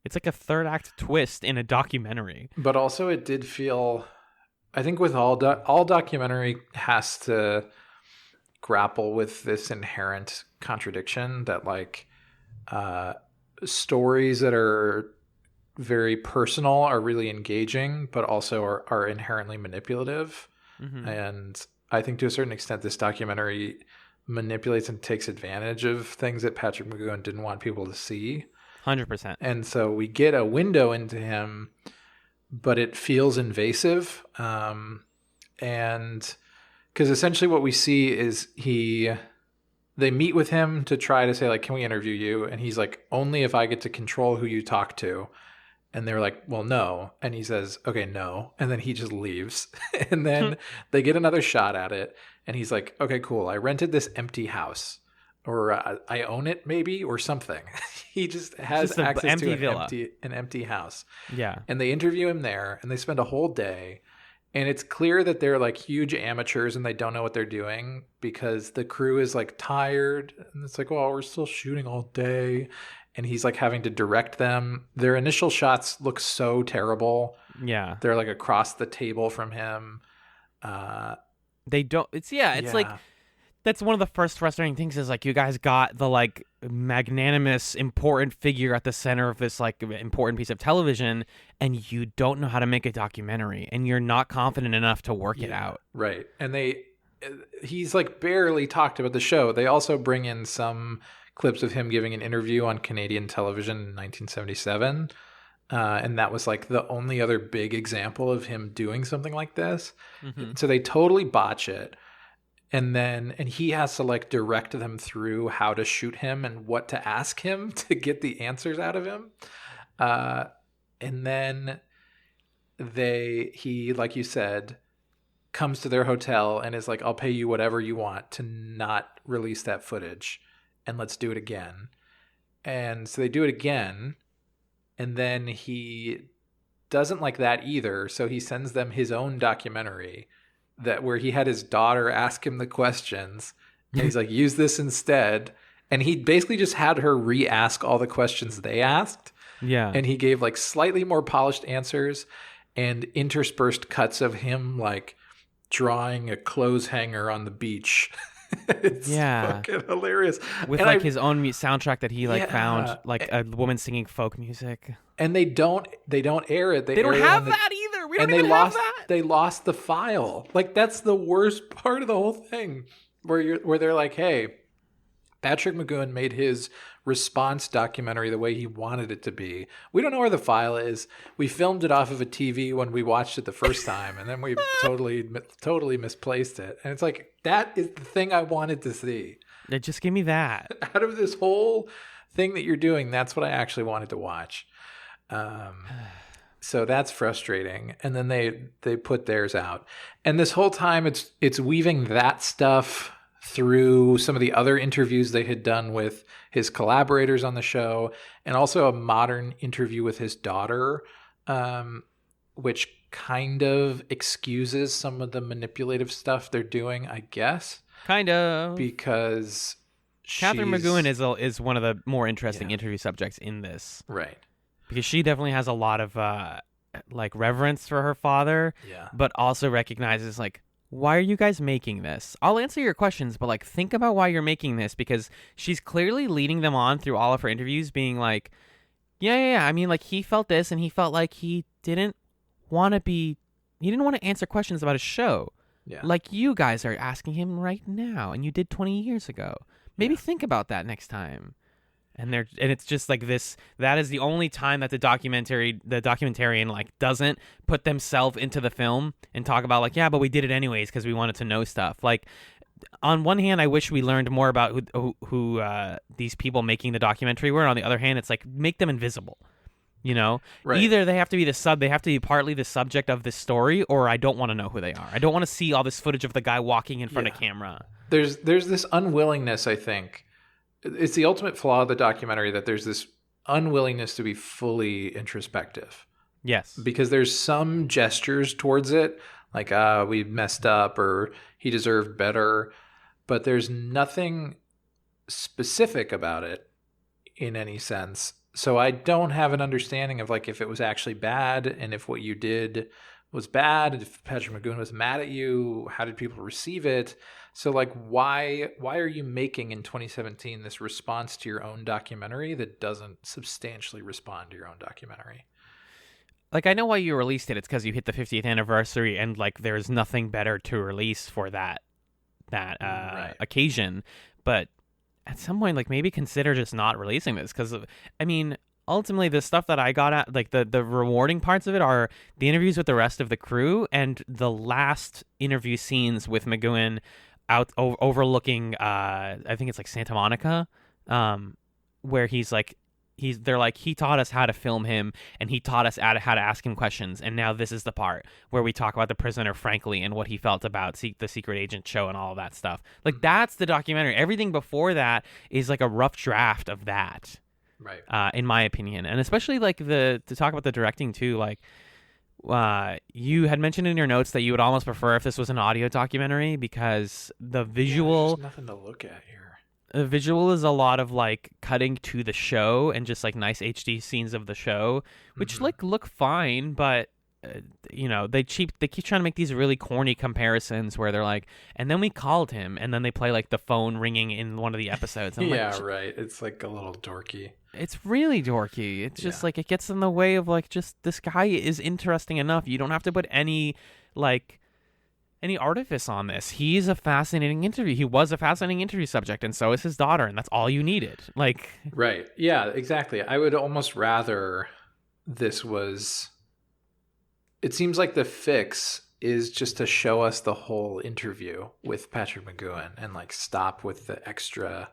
It's like a third act twist in a documentary. But also it did feel, I think with all documentary has to grapple with this inherent contradiction that like stories that are very personal are really engaging, but also are inherently manipulative. And I think to a certain extent, this documentary manipulates and takes advantage of things that Patrick McGoohan didn't want people to see. 100%. And so we get a window into him, but it feels invasive. And because essentially what we see is they meet with him to try to say, like, can we interview you? And he's like, only if I get to control who you talk to. And they're like, well, no. And he says, okay, no. And then he just leaves. And then they get another shot at it. And he's like, okay, cool. I rented this empty house. Or I own it, maybe, or something. He just has access to an empty house. Yeah. And they interview him there, and they spend a whole day. And it's clear that they're like huge amateurs and they don't know what they're doing because the crew is like tired. And it's like, well, we're still shooting all day. And he's like having to direct them. Their initial shots look so terrible. Yeah. They're like across the table from him. They don't. It's like, that's one of the first frustrating things is like you guys got the like magnanimous important figure at the center of this like important piece of television and you don't know how to make a documentary and you're not confident enough to work it out. Right. And he's like barely talked about the show. They also bring in some clips of him giving an interview on Canadian television in 1977. And that was like the only other big example of him doing something like this. So they totally botch it. And he has to like direct them through how to shoot him and what to ask him to get the answers out of him. And then he, like you said, comes to their hotel and is like, I'll pay you whatever you want to not release that footage. And let's do it again. And so they do it again. And then he doesn't like that either. So he sends them his own documentary where he had his daughter ask him the questions. And he's like, use this instead. And he basically just had her re-ask all the questions they asked. Yeah. And he gave like slightly more polished answers and interspersed cuts of him like drawing a clothes hanger on the beach. It's fucking hilarious. With his own soundtrack that he found, like a woman singing folk music. And they don't air it. They don't have that either. We don't even have that. They lost the file. Like that's the worst part of the whole thing, where they're like, hey, Patrick McGoohan made his response documentary the way he wanted it to be. We don't know where the file is. We filmed it off of a TV when we watched it the first time, and then we totally misplaced it. And it's like, that is the thing I wanted to see. Just give me that. Out of this whole thing that you're doing, that's what I actually wanted to watch. So that's frustrating. And then they put theirs out. And this whole time it's weaving that stuff through some of the other interviews they had done with his collaborators on the show, and also a modern interview with his daughter, which kind of excuses some of the manipulative stuff they're doing, I guess. Kind of. Because Catherine McGoohan is one of the more interesting interview subjects in this. Right. Because she definitely has a lot of reverence for her father, but also recognizes like, why are you guys making this? I'll answer your questions, but like think about why you're making this, because she's clearly leading them on through all of her interviews being like, yeah. I mean, like he felt this and he felt like he didn't want to answer questions about his show. Yeah. Like you guys are asking him right now and you did 20 years ago. Maybe think about that next time. And it's just like this. That is the only time that the documentarian like doesn't put themselves into the film and talk about like, yeah, but we did it anyways because we wanted to know stuff. Like, on one hand, I wish we learned more about who these people making the documentary were. And on the other hand, it's like make them invisible. You know, either they have to be they have to be partly the subject of this story, or I don't want to know who they are. I don't want to see all this footage of the guy walking in front of camera. There's this unwillingness, I think. It's the ultimate flaw of the documentary that there's this unwillingness to be fully introspective. Yes. Because there's some gestures towards it, like, we messed up or he deserved better, but there's nothing specific about it in any sense. So I don't have an understanding of like if it was actually bad and if what you did was bad, if Patrick McGoohan was mad at you, how did people receive it? So like why are you making in 2017 this response to your own documentary that doesn't substantially respond to your own documentary? like, I know why you released it. It's because you hit the 50th anniversary, and like, there's nothing better to release for that Right. occasion. But at some point, like, maybe consider just not releasing this, because I mean, ultimately, the stuff that I got at, like, the rewarding parts of it are the interviews with the rest of the crew and the last interview scenes with McGowan overlooking, I think it's like Santa Monica, where they're like, he taught us how to film him, and he taught us how to ask him questions, and now this is the part where we talk about the prisoner frankly and what he felt about the secret agent show and all of that stuff. Like, that's the documentary. Everything before that is like a rough draft of that, right? In my opinion. And especially like to talk about the directing too, like, you had mentioned in your notes that you would almost prefer if this was an audio documentary, because the visual, there's nothing to look at here. The visual is a lot of like cutting to the show and just like nice HD scenes of the show, which like look fine, but they keep trying to make these really corny comparisons where they're like, and then we called him, and then they play like the phone ringing in one of the episodes. Yeah, right. It's like a little dorky. It's really dorky. It's just like, it gets in the way of like, just, this guy is interesting enough. You don't have to put any artifice on this. He's a fascinating interview. He was a fascinating interview subject, and so is his daughter, and that's all you needed. Like, right. Yeah, exactly. I would almost rather this was... It seems like the fix is just to show us the whole interview with Patrick McGowan and like stop with the extra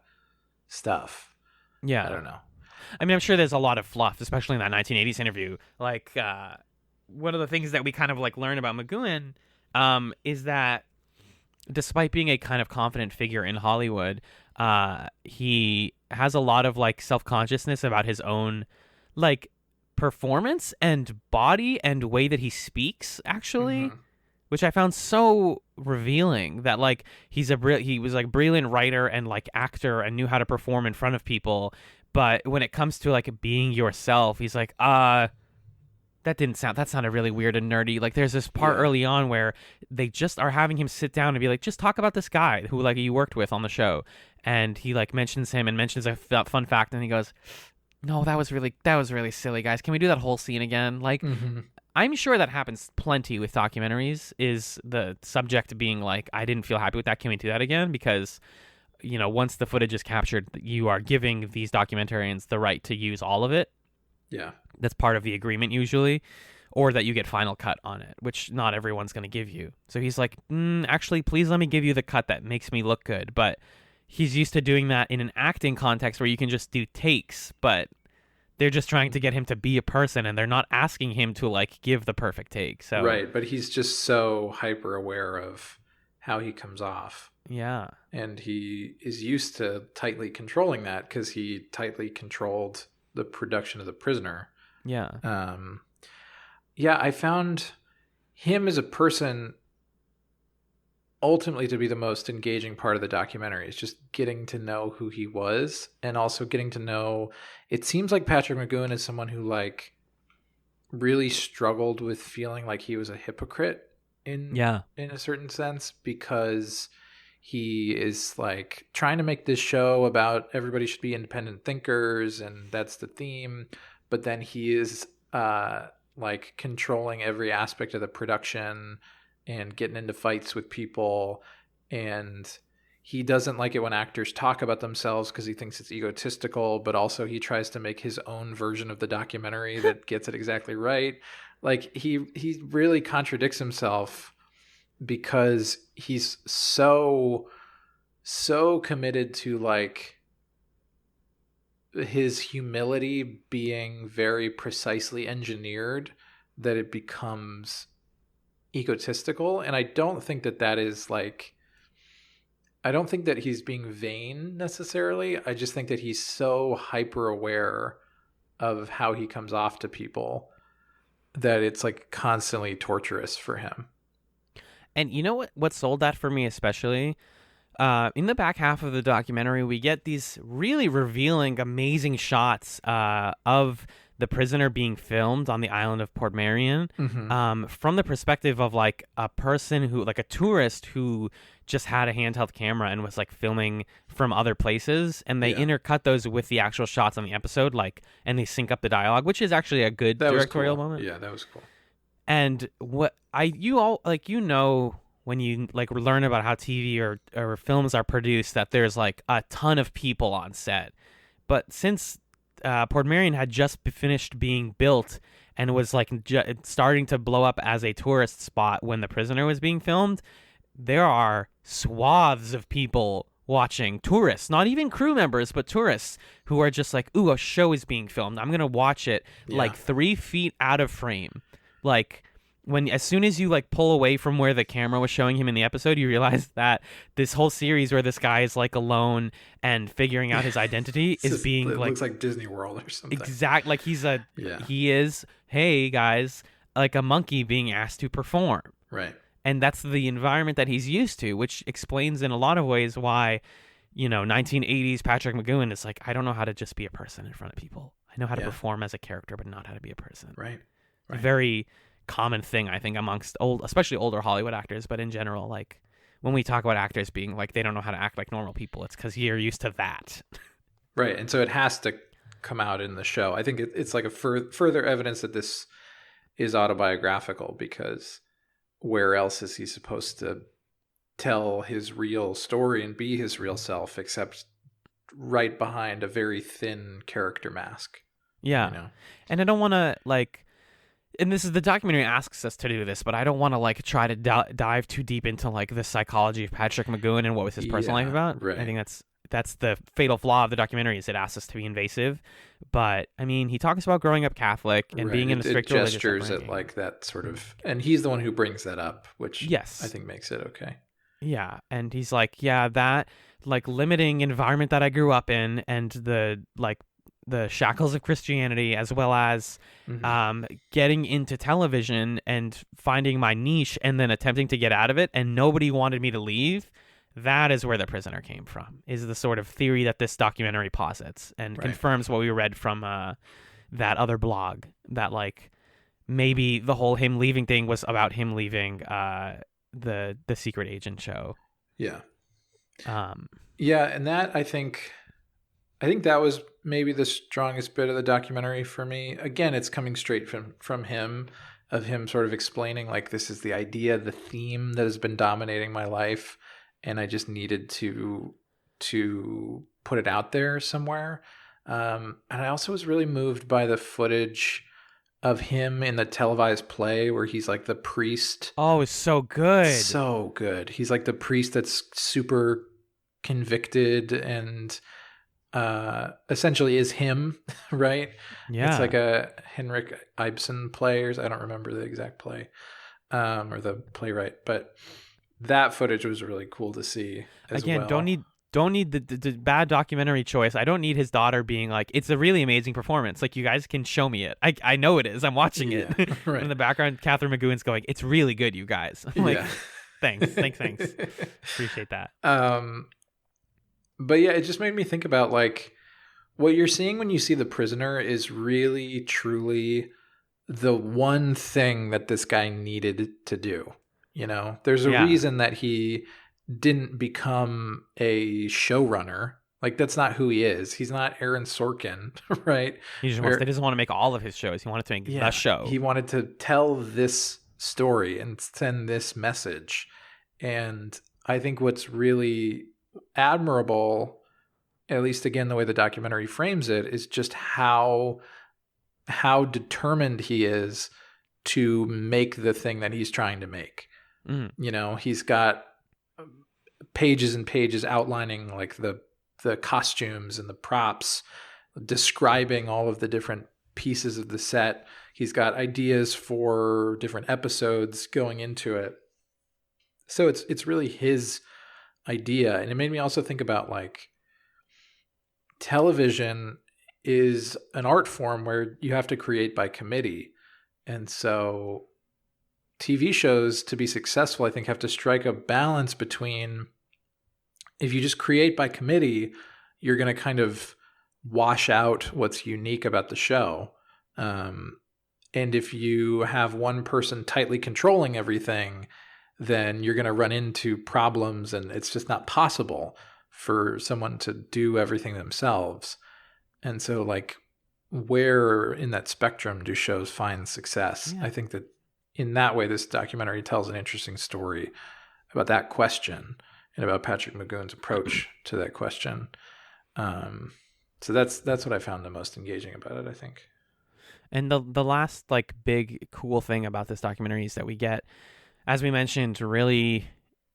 stuff. Yeah. I don't know. I mean, I'm sure there's a lot of fluff, especially in that 1980s interview. Like, one of the things that we kind of like learn about McGowan is that despite being a kind of confident figure in Hollywood, he has a lot of like self-consciousness about his own like performance and body and way that he speaks, actually, which I found so revealing, that like he was like brilliant writer and like actor and knew how to perform in front of people, but when it comes to like being yourself, he's like, that sounded really weird and nerdy. Like, there's this part early on where they just are having him sit down and be like, just talk about this guy who like you worked with on the show, and he like mentions him and mentions a fun fact, and he goes, no, that was really silly, guys. Can we do that whole scene again? Like, I'm sure that happens plenty with documentaries, is the subject being like, I didn't feel happy with that. Can we do that again? Because, once the footage is captured, you are giving these documentarians the right to use all of it. Yeah. That's part of the agreement usually, or that you get final cut on it, which not everyone's going to give you. So he's like, actually, please let me give you the cut that makes me look good. But he's used to doing that in an acting context where you can just do takes, but they're just trying to get him to be a person, and they're not asking him to like give the perfect take. So right, but he's just so hyper aware of how he comes off. Yeah. And he is used to tightly controlling that because he tightly controlled the production of The Prisoner. Yeah. I found him as a person ultimately to be the most engaging part of the documentary. Is just getting to know who he was, and also getting to know, it seems like Patrick McGowan is someone who like really struggled with feeling like he was a hypocrite in a certain sense, because he is like trying to make this show about everybody should be independent thinkers, and that's the theme, but then he is like controlling every aspect of the production and getting into fights with people, and he doesn't like it when actors talk about themselves because he thinks it's egotistical, but also he tries to make his own version of the documentary that gets it exactly right. Like he really contradicts himself because he's so committed to like his humility being very precisely engineered that it becomes egotistical. And I don't think that is like, I don't think that he's being vain necessarily. I just think that he's so hyper aware of how he comes off to people that it's like constantly torturous for him. And you know what sold that for me especially? In the back half of the documentary, we get these really revealing, amazing shots of The Prisoner being filmed on the island of Portmeirion, from the perspective of like a person who, like a tourist who just had a handheld camera and was like filming from other places, and they intercut those with the actual shots on the episode, like, and they sync up the dialogue, which is actually a good directorial moment. Yeah, that was cool. And what when you like learn about how TV or films are produced, that there's like a ton of people on set. But since Portmeirion had just finished being built and was like starting to blow up as a tourist spot when The Prisoner was being filmed, there are swaths of people watching, tourists, not even crew members, but tourists who are just like, ooh, a show is being filmed. I'm going to watch it like 3 feet out of frame. Like, as soon as you like pull away from where the camera was showing him in the episode, you realize that this whole series where this guy is like alone and figuring out his identity is being it like, looks like Disney World or something. Exact, like he is, hey guys, like a monkey being asked to perform. Right. And that's the environment that he's used to, which explains in a lot of ways why, 1980s Patrick McGoohan is like, I don't know how to just be a person in front of people. I know how to perform as a character, but not how to be a person. Right. A very common thing, I think, amongst especially older Hollywood actors, but in general, like when we talk about actors being like they don't know how to act like normal people, it's because you're used to that. Right. And so it has to come out in the show. I think it's like a further evidence that this is autobiographical, because where else is he supposed to tell his real story and be his real self except right behind a very thin character mask? Yeah. And I don't want to like, and this is, the documentary asks us to do this, but I don't want to like try to dive too deep into like the psychology of Patrick McGoohan and what was his personal life about. Right. I think that's the fatal flaw of the documentary, is it asks us to be invasive. But I mean, he talks about growing up Catholic and being in a strict religious gestures at like that sort of, and he's the one who brings that up, which I think makes it okay. Yeah, and he's like, that like limiting environment that I grew up in, and the shackles of Christianity, as well as getting into television and finding my niche and then attempting to get out of it, and nobody wanted me to leave. That is where The Prisoner came from, is the sort of theory that this documentary posits and confirms what we read from that other blog, that like maybe the whole him leaving thing was about him leaving the secret agent show. Yeah. And that I think that was maybe the strongest bit of the documentary for me. Again, it's coming straight from him, of him sort of explaining like, this is the idea, the theme that has been dominating my life, and I just needed to put it out there somewhere. And I also was really moved by the footage of him in the televised play where he's like the priest. Oh, it's so good. So good. He's like the priest that's super convicted and essentially is him, right? Yeah. It's like a Henrik Ibsen play, or I don't remember the exact play, or the playwright, but that footage was really cool to see as well. Again, don't need the bad documentary choice. I don't need his daughter being like, it's a really amazing performance. Like, you guys can show me it. I know it is. I'm watching it. Right. In the background, Catherine McGoohan's going, it's really good, you guys. I'm like, thanks. Appreciate that. But yeah, it just made me think about like what you're seeing when you see The Prisoner is really, truly the one thing that this guy needed to do. There's a reason that he didn't become a showrunner. Like, that's not who he is. He's not Aaron Sorkin, right? He doesn't want to make all of his shows. He wanted to make the show. He wanted to tell this story and send this message. And I think what's really admirable, at least again the way the documentary frames it, is just how determined he is to make the thing that he's trying to make. He's got pages and pages outlining like the costumes and the props, describing all of the different pieces of the set. He's got ideas for different episodes going into it. So it's really his idea. And it made me also think about like, television is an art form where you have to create by committee. And so TV shows, to be successful, I think, have to strike a balance between, if you just create by committee, you're going to kind of wash out what's unique about the show. And if you have one person tightly controlling everything, then you're going to run into problems, and it's just not possible for someone to do everything themselves. And so, like, where in that spectrum do shows find success? Yeah. I think that in that way, this documentary tells an interesting story about that question and about Patrick McGowan's approach to that question. So that's what I found the most engaging about it, I think. And the last like big cool thing about this documentary is that we get, as we mentioned, really,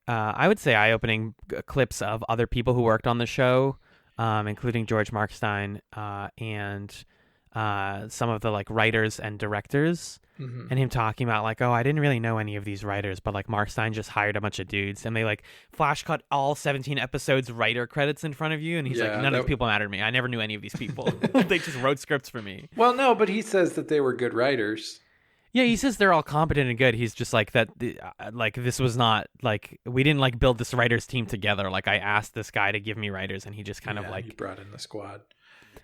I would say eye-opening clips of other people who worked on the show, including George Markstein and some of the like writers and directors, and him talking about like, oh, I didn't really know any of these writers, but like Markstein just hired a bunch of dudes, and they like flash cut all 17 episodes writer credits in front of you, and he's like, none of these people matter to me. I never knew any of these people. They just wrote scripts for me. Well, no, but he says that they were good writers. Yeah, he says they're all competent and good. He's just like that. Like this was not like we didn't like build this writers team together. Like I asked this guy to give me writers, and he just kind of like he brought in the squad.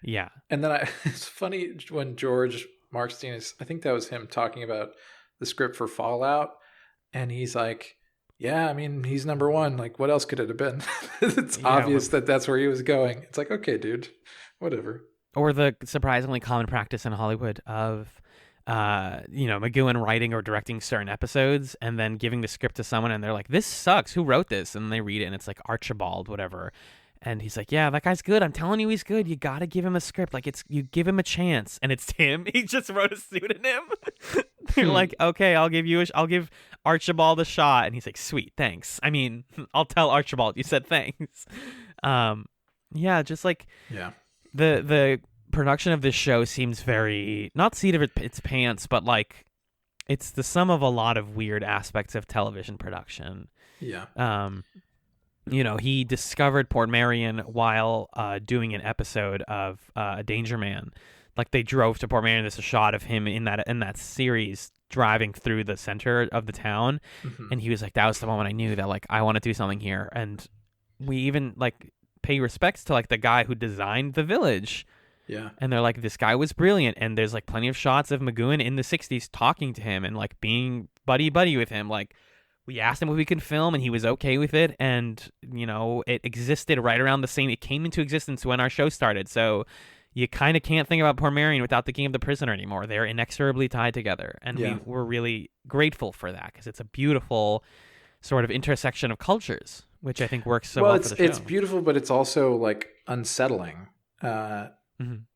Yeah, and then it's funny when George Markstein I think that was him talking about the script for Fallout, and he's like, "Yeah, I mean, he's number one. Like, what else could it have been?" It's obvious that that's where he was going. It's like, okay, dude, whatever. Or the surprisingly common practice in Hollywood of. McGowan writing or directing certain episodes and then giving the script to someone and they're like, this sucks. Who wrote this? And they read it and it's like Archibald, whatever. And he's like, yeah, that guy's good. I'm telling you he's good. You got to give him a script. Like you give him a chance. And it's him. He just wrote a pseudonym. They're like, okay, I'll give Archibald a shot. And he's like, sweet, thanks. I mean, I'll tell Archibald you said thanks. Just like the production of this show seems very not seat of its pants, but like it's the sum of a lot of weird aspects of television production. He discovered Portmeirion while doing an episode of Danger Man. Like they drove to Portmeirion. There's a shot of him in that series driving through the center of the town, and he was like, that was the moment I knew that like I want to do something here. And we even like pay respects to like the guy who designed the village. Yeah. And they're like, this guy was brilliant. And there's like plenty of shots of McGowan in the 60s talking to him and like being buddy with him. Like we asked him if we could film and he was okay with it. And, it existed right around the same. It came into existence when our show started. So you kind of can't think about Portmeirion without thinking of The Prisoner anymore. They're inexorably tied together. And we were really grateful for that because it's a beautiful sort of intersection of cultures, which I think works so well for the show. It's beautiful, but it's also like unsettling.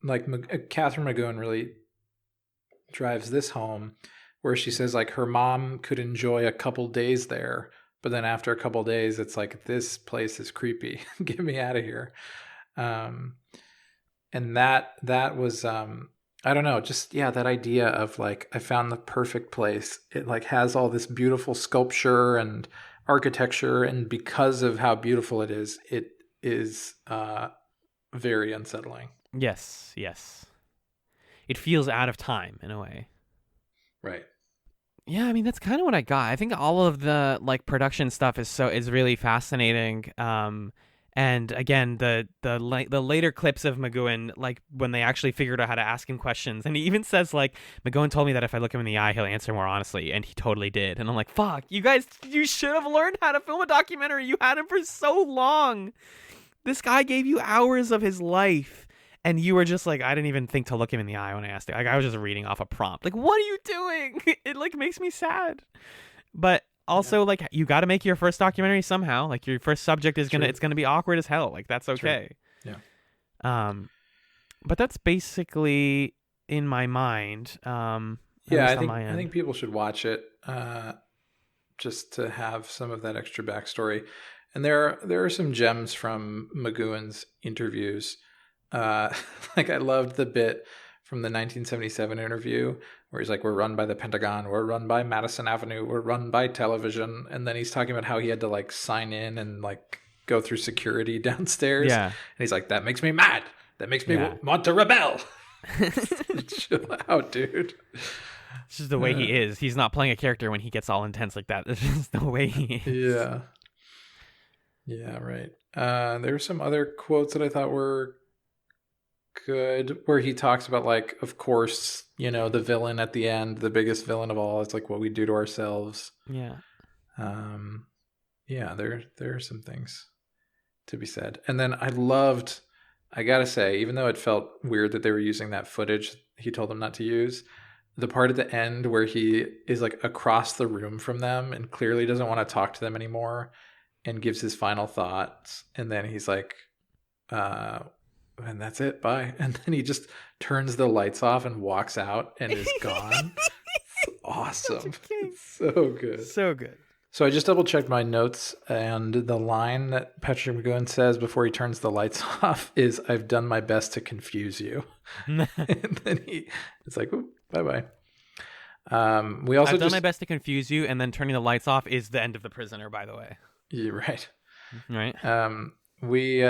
Like Catherine McGowan really drives this home where she says like her mom could enjoy a couple days there, but then after a couple days it's like, this place is creepy. Get me out of here. And that was I don't know, just that idea of like I found the perfect place. It like has all this beautiful sculpture and architecture, and because of how beautiful it is very unsettling. Yes. It feels out of time in a way. Right. Yeah, I mean that's kind of what I got. I think all of the like production stuff is really fascinating. And again, the later clips of McGowan, like when they actually figured out how to ask him questions, and he even says like, McGowan told me that if I look him in the eye, he'll answer more honestly, and he totally did. And I'm like, fuck, you guys, you should have learned how to film a documentary. You had him for so long. This guy gave you hours of his life. And you were just like, I didn't even think to look him in the eye when I asked it. Like I was just reading off a prompt. Like, what are you doing? It like makes me sad. But also like you got to make your first documentary somehow. Like your first subject is it's gonna be awkward as hell. Like that's okay. True. Yeah. But that's basically in my mind. I think people should watch it just to have some of that extra backstory. And there are some gems from McGowan's interviews. Like I loved the bit from the 1977 interview where he's like, we're run by the Pentagon, we're run by Madison Avenue, we're run by television. And then he's talking about how he had to like sign in and like go through security downstairs. Yeah. And he's like, that makes me mad. That makes me want to rebel. Chill out, dude. It's just the way he is. He's not playing a character when he gets all intense like that. It's just the way he is. Yeah, right. There were some other quotes that I thought were good, where he talks about like, of course, you know, the villain at the end, the biggest villain of all, it's like what we do to ourselves. Yeah. Yeah, there are some things to be said. And then I gotta say, even though it felt weird that they were using that footage he told them not to use, the part at the end where he is like across the room from them and clearly doesn't want to talk to them anymore and gives his final thoughts, and then he's like, and that's it, bye. And then he just turns the lights off and walks out and is gone. It's awesome. It's so good. So good. So I just double checked my notes, and the line that Patrick McGoohan says before he turns the lights off is, "I've done my best to confuse you." And then it's like, bye-bye. We also I've done my best to confuse you, and then turning the lights off is the end of The Prisoner, by the way. You're right. Right. We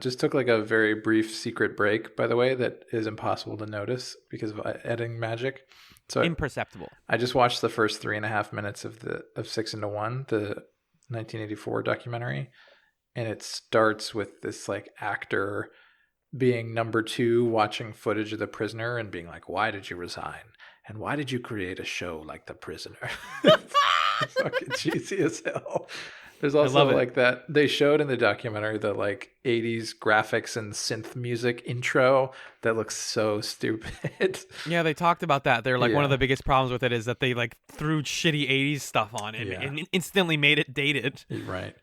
just took like a very brief secret break, by the way, that is impossible to notice because of editing magic. So imperceptible. I just watched the first 3.5 minutes of 6 into 1, the 1984 documentary, and it starts with this like actor being number 2 watching footage of The Prisoner and being like, "Why did you resign? And why did you create a show like The Prisoner?" It's fucking cheesy as hell. There's also like that they showed in the documentary the like 80s graphics and synth music intro that looks so stupid. Yeah, they talked about that. They're like, one of the biggest problems with it is that they like threw shitty 80s stuff on it and instantly made it dated. Right.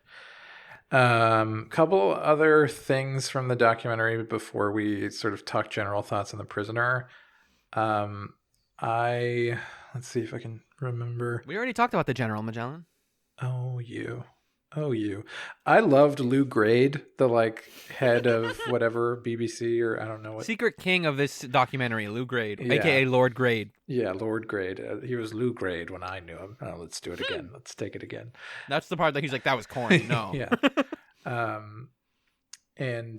Couple other things from the documentary before we sort of talk general thoughts on The Prisoner. Let's see if I can remember. We already talked about the General, Magellan. Oh, you. I loved Lou Grade, the like head of whatever BBC or I don't know what. Secret king of this documentary, Lou Grade, aka Lord Grade. Yeah, Lord Grade. He was Lou Grade when I knew him. Oh, let's do it again. Let's take it again. That's the part that he's like, that was corny. No. Yeah. And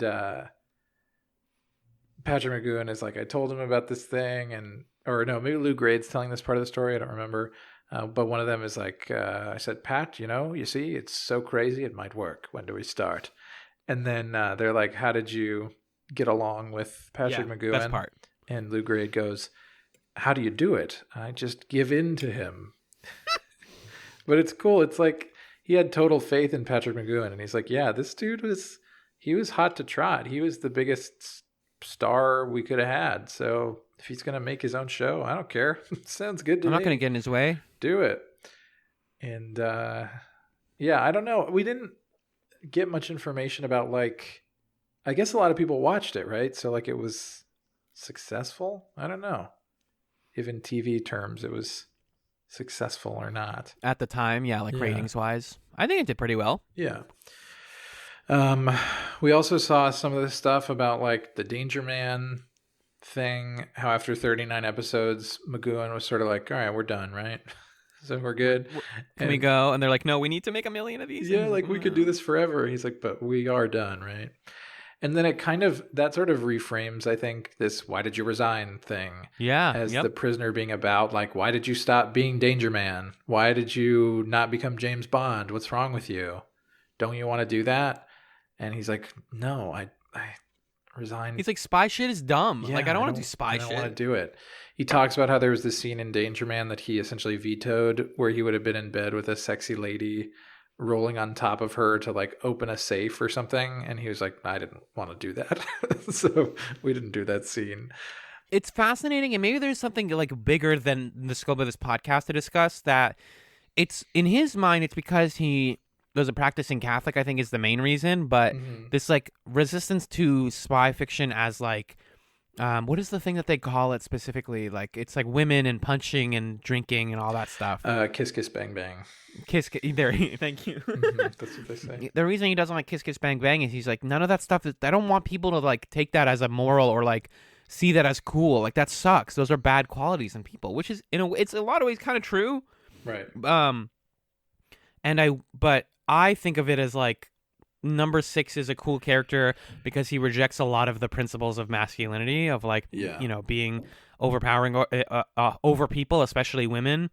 Patrick McGoohan is like, I told him about this thing, maybe Lou Grade's telling this part of the story. I don't remember. But one of them is like, I said, "Pat, you see, it's so crazy, it might work. When do we start?" And then they're like, "How did you get along with Patrick McGoohan?" Best part. And Lou Grade goes, "How do you do it? I just give in to him." But it's cool. It's like he had total faith in Patrick McGoohan. And he's like, yeah, this dude was hot to trot. He was the biggest star we could have had. So if he's going to make his own show, I don't care. Sounds good to me. I'm not going to get in his way. Do it. And I don't know. We didn't get much information about like, I guess a lot of people watched it, right? So like it was successful. I don't know if in TV terms it was successful or not. At the time, ratings wise. I think it did pretty well. Yeah. We also saw some of this stuff about like the Danger Man thing, how after 39 episodes, McGoohan was sort of like, all right, we're done, right? So we're good. Can we go? And they're like, no, we need to make 1 million of these. Yeah, like we could do this forever. He's like, but we are done, right? And then that sort of reframes, I think, this "why did you resign" thing. Yeah. As The Prisoner being about, like, why did you stop being Danger Man? Why did you not become James Bond? What's wrong with you? Don't you want to do that? And he's like, no, I resigned. He's like, spy shit is dumb. Yeah, like, I don't want to do spy shit. I don't want to do it. He talks about how there was this scene in Danger Man that he essentially vetoed where he would have been in bed with a sexy lady rolling on top of her to like open a safe or something, and he was like, I didn't want to do that. So we didn't do that scene. It's fascinating, and maybe there's something like bigger than the scope of this podcast to discuss, that it's in his mind it's because he was a practicing Catholic, I think, is the main reason, but this like resistance to spy fiction as like what is the thing that they call it specifically? Like it's like women and punching and drinking and all that stuff. Kiss Kiss Bang Bang. There. Thank you. That's what they say. The reason he doesn't like Kiss Kiss Bang Bang is he's like, none of that stuff. I don't want people to like take that as a moral or like see that as cool. Like that sucks. Those are bad qualities in people, which is it's a lot of ways kind of true. Right. But I think of it as like, number 6 is a cool character because he rejects a lot of the principles of masculinity, of like, being overpowering over people, especially women.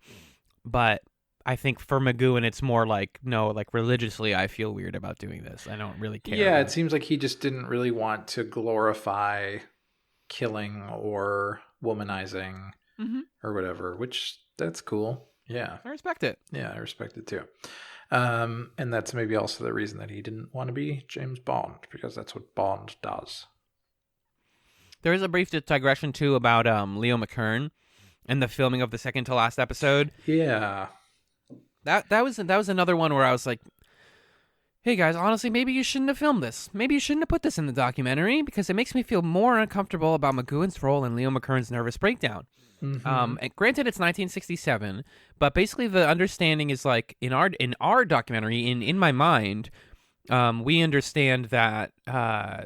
But I think for McGoohan, it's more like, no, like religiously, I feel weird about doing this. I don't really care. Yeah, it seems like he just didn't really want to glorify killing or womanizing or whatever, which that's cool. Yeah. I respect it. Yeah, I respect it too. And that's maybe also the reason that he didn't want to be James Bond, because that's what Bond does. There is a brief digression too about Leo McKern and the filming of the second to last episode. Yeah. That was another one where I was like, hey guys, honestly, maybe you shouldn't have filmed this. Maybe you shouldn't have put this in the documentary because it makes me feel more uncomfortable about McGowan's role in Leo McKern's nervous breakdown. And granted, it's 1967, but basically the understanding is like in our documentary, in my mind, we understand that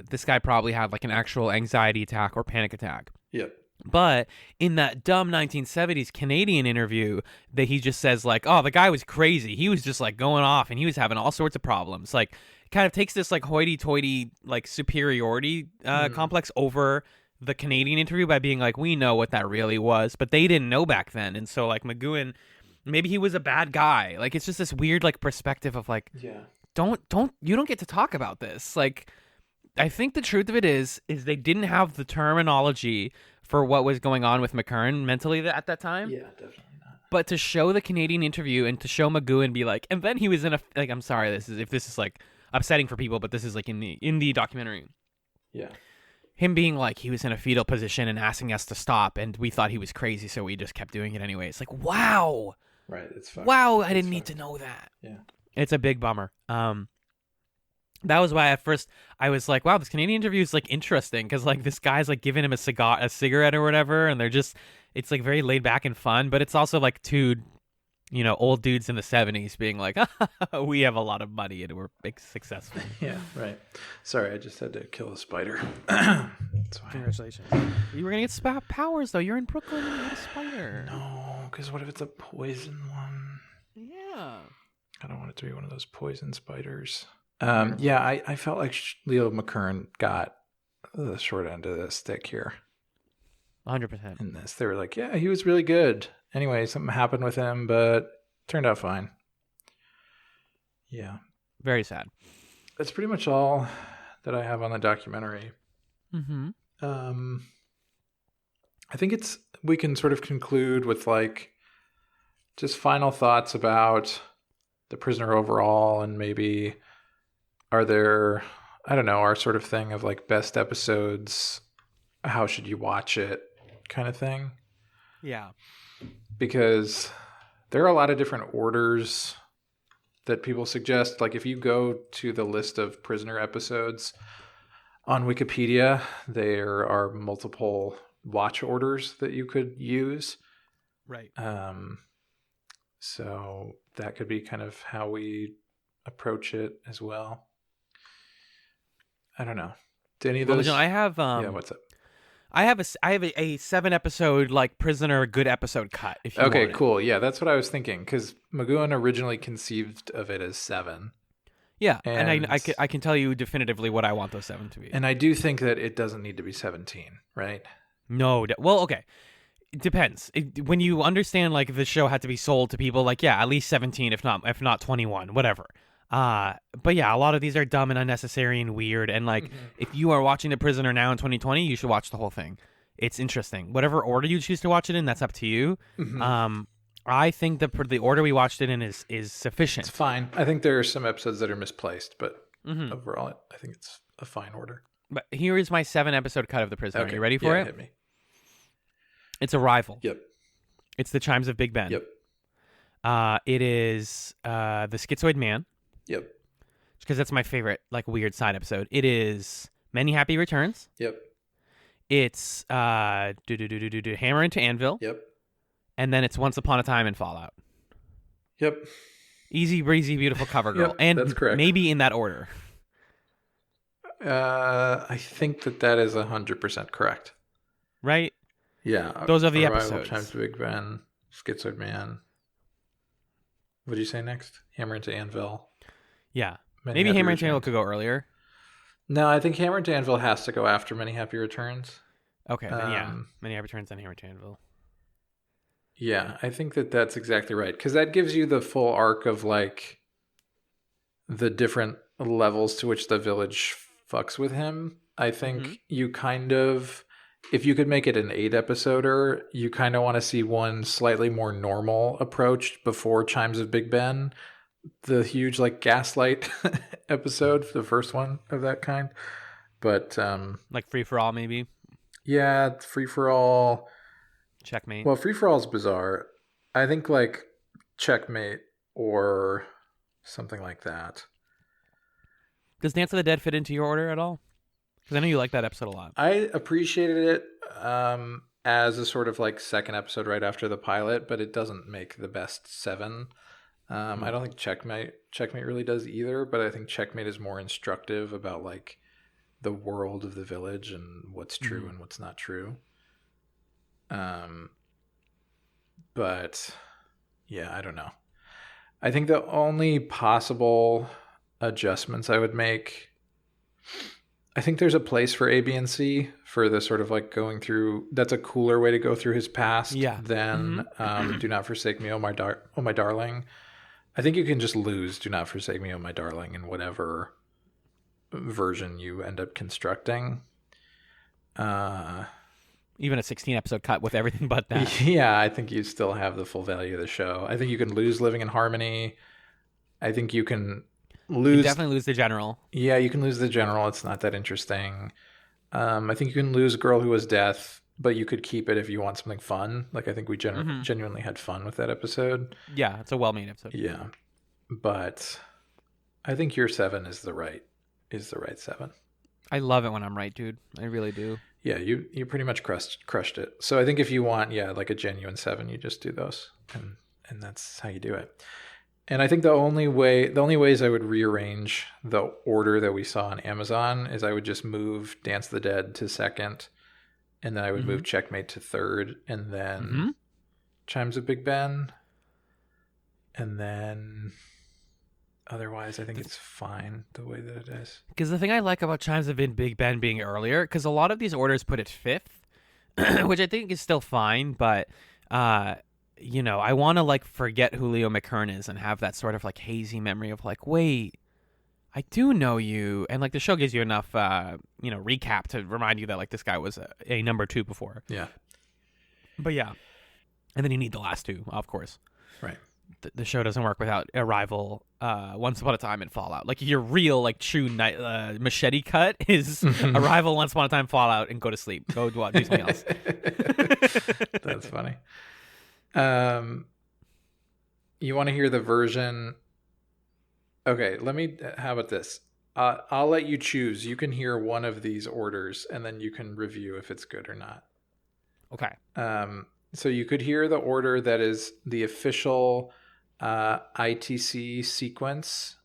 this guy probably had like an actual anxiety attack or panic attack. Yep. But in that dumb 1970s Canadian interview, that he just says like, oh, the guy was crazy. He was just like going off and he was having all sorts of problems. Like, kind of takes this like hoity-toity like superiority complex over the Canadian interview by being like, we know what that really was, but they didn't know back then. And so like McGowan, maybe he was a bad guy. Like, it's just this weird like perspective of like, yeah, you don't get to talk about this. Like, I think the truth of it is they didn't have the terminology for what was going on with McKern mentally at that time. Yeah, definitely not. But to show the Canadian interview and to show McGowan be like, and then he was in a, like, I'm sorry, this is like upsetting for people, but this is like in the documentary. Yeah. Him being like, he was in a fetal position and asking us to stop, and we thought he was crazy, so we just kept doing it anyway. It's like, wow. Right, it's fun. Wow, I didn't need to know that. Yeah. It's a big bummer. That was why at first I was like, wow, this Canadian interview is like interesting because like this guy's like giving him a cigarette or whatever, and they're just, it's like very laid back and fun, but it's also like two, old dudes in the 70s being like, we have a lot of money and we're big successful. Yeah, right. Sorry, I just had to kill a spider. That's fine. Congratulations. You were gonna get powers though. You're in Brooklyn and you had a spider. No, because what if it's a poison one? Yeah. I don't want it to be one of those poison spiders. Yeah, I felt like Leo McKern got the short end of the stick here. 100%. In this, they were like, yeah, he was really good. Anyway, something happened with him, but turned out fine. Yeah. Very sad. That's pretty much all that I have on the documentary. Mm-hmm. I think we can sort of conclude with like just final thoughts about The Prisoner overall, and maybe are there, I don't know, our sort of thing of like best episodes, how should you watch it kind of thing. Yeah. Because there are a lot of different orders that people suggest. Like if you go to the list of Prisoner episodes on Wikipedia, there are multiple watch orders that you could use. Right. So that could be kind of how we approach it as well. I don't know. Do any of those? I have. Yeah. What's up? I have a 7-episode like Prisoner good episode cut. If you okay, want cool. Yeah, that's what I was thinking because McGowan originally conceived of it as 7. Yeah, and I can tell you definitively what I want those 7 to be. And I do think that it doesn't need to be 17, right? No. Well, okay. It depends. When you understand like the show had to be sold to people, like at least 17, if not 21, whatever. But yeah, a lot of these are dumb and unnecessary and weird. And like, if you are watching The Prisoner now in 2020, you should watch the whole thing. It's interesting. Whatever order you choose to watch it in, that's up to you. Mm-hmm. I think the order we watched it in is sufficient. It's fine. I think there are some episodes that are misplaced, but overall, I think it's a fine order. But here is my 7-episode cut of The Prisoner. Okay. Are you ready for it? Hit me. It's Arrival. Yep. It's The Chimes of Big Ben. Yep. It is The Schizoid Man. Yep. Because that's my favorite, like, weird side episode. It is Many Happy Returns. Yep. It's Hammer into Anvil. Yep. And then it's Once Upon a Time in Fallout. Yep. Easy breezy, beautiful cover girl. Yep, and that's correct. Maybe in that order. I think that is 100% correct. Right? Yeah. Those are the Arrival, episodes. Chimes of Big Ben, Schizoid Man. What did you say next? Hammer into Anvil. Yeah. Maybe Hammer into Anvil could go earlier. No, I think Hammer into Anvil has to go after Many Happy Returns. Okay, then yeah. Many Happy Returns, then Hammer into Anvil. Yeah, I think that's exactly right. Because that gives you the full arc of like the different levels to which the village fucks with him. I think you kind of if you could make it an 8-episoder, you kind of want to see one slightly more normal approach before Chimes of Big Ben, the huge like gaslight episode, the first one of that kind. But like Free for All, maybe. Yeah, Free for All. Checkmate. Well, Free for All is bizarre. I think like Checkmate or something like that. Does Dance of the Dead fit into your order at all? Because I know you like that episode a lot. I appreciated it as a sort of like second episode right after the pilot, but it doesn't make the best 7. I don't think Checkmate really does either, but I think Checkmate is more instructive about like the world of the village and what's true and what's not true. But yeah, I don't know. I think the only possible adjustments I would make, I think there's a place for A, B, and C for the sort of like going through. That's a cooler way to go through his past than Do Not Forsake Me, Oh My Darling. I think you can just lose Do Not Forsake Me, Oh My Darling in whatever version you end up constructing. Even a 16-episode cut with everything but that. Yeah, I think you still have the full value of the show. I think you can lose Living in Harmony. I think you can lose... You definitely lose the general. Yeah, you can lose the general. It's not that interesting. I think you can lose Girl Who Was Death, but you could keep it if you want something fun. Like, I think we genuinely had fun with that episode. Yeah, it's a well-made episode. Yeah. But I think your 7 is the right 7. I love it when I'm right, dude. I really do. Yeah, you pretty much crushed it. So I think if you want, like a genuine 7, you just do those, and that's how you do it. And I think the only ways I would rearrange the order that we saw on Amazon is I would just move Dance of the Dead to 2nd, and then I would move Checkmate to 3rd, and then Chimes of Big Ben, and then otherwise I think it's fine the way that it is. Because the thing I like about Chimes of Big Ben being earlier, because a lot of these orders put it 5th, which I think is still fine, but I want to like forget who Leo McKern is and have that sort of like hazy memory of like, wait, I do know you, and like the show gives you enough recap to remind you that like this guy was a number 2 before. Yeah. But yeah, and then you need the last 2, of course. Right. The show doesn't work without Arrival, Once Upon a Time, and Fallout. Like your real like true machete cut is Arrival, Once Upon a Time, Fallout, and go to sleep. Go do something else. That's funny. You want to hear the version? Okay, how about this? I'll let you choose. You can hear one of these orders, and then you can review if it's good or not. Okay. So you could hear the order that is the official ITC sequence,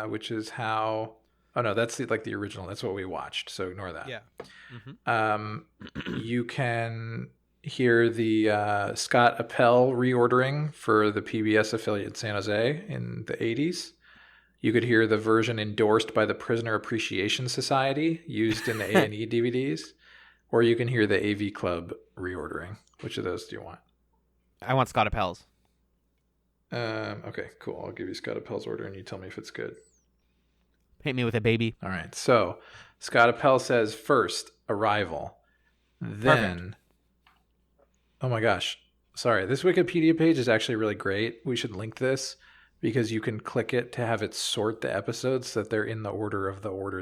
which is how... Oh, no, that's the original. That's what we watched, so ignore that. Yeah. You can hear the Scott Appel reordering for the PBS affiliate San Jose in the 80s. You could hear the version endorsed by the Prisoner Appreciation Society used in the A&E DVDs. Or you can hear the AV Club reordering. Which of those do you want? I want Scott Appel's. Okay, cool. I'll give you Scott Appel's order and you tell me if it's good. Hit me with a baby. All right. So Scott Appel says first, Arrival. Then... Perfect. Oh my gosh. Sorry. This Wikipedia page is actually really great. We should link this because you can click it to have it sort the episodes so that they're in the order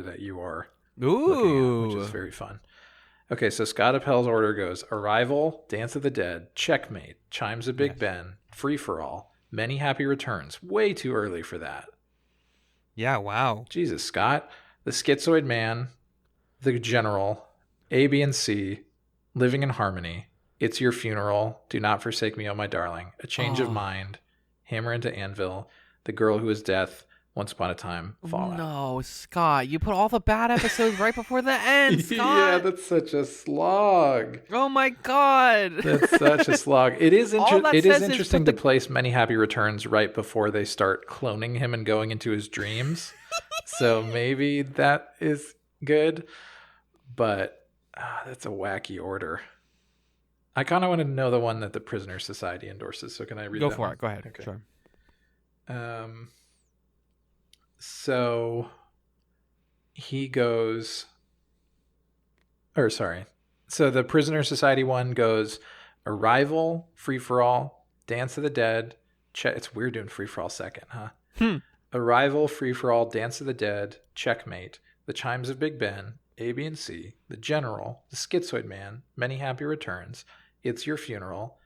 that you are looking at, which is very fun. Okay, so Scott Appel's order goes Arrival, Dance of the Dead, Checkmate, Chimes of Big Ben, Free for All, Many Happy Returns. Way too early for that. Yeah, wow. Jesus, Scott. The Schizoid Man, The General, A, B, and C, Living in Harmony, It's Your Funeral, Do Not Forsake Me, Oh My Darling, A Change of Mind, Hammer into Anvil, The Girl Who Was Death, Once Upon a Time, Fallout. No, Scott, you put all the bad episodes right before the end, Scott. Yeah, that's such a slog. Oh my God. That's such a slog. It is interesting to place Many Happy Returns right before they start cloning him and going into his dreams. So maybe that is good, but that's a wacky order. I kind of want to know the one that the Prisoner Society endorses. So can I read that? Go for it. Go ahead. Okay. Sure. So he goes, or sorry, So the Prisoner Society one goes Arrival, Free for All, Dance of the Dead. It's weird doing Free for All second, huh? Arrival, Free for All, Dance of the Dead, Checkmate, The Chimes of Big Ben, A, B, and C, The General, The Schizoid Man, Many Happy Returns, It's Your Funeral,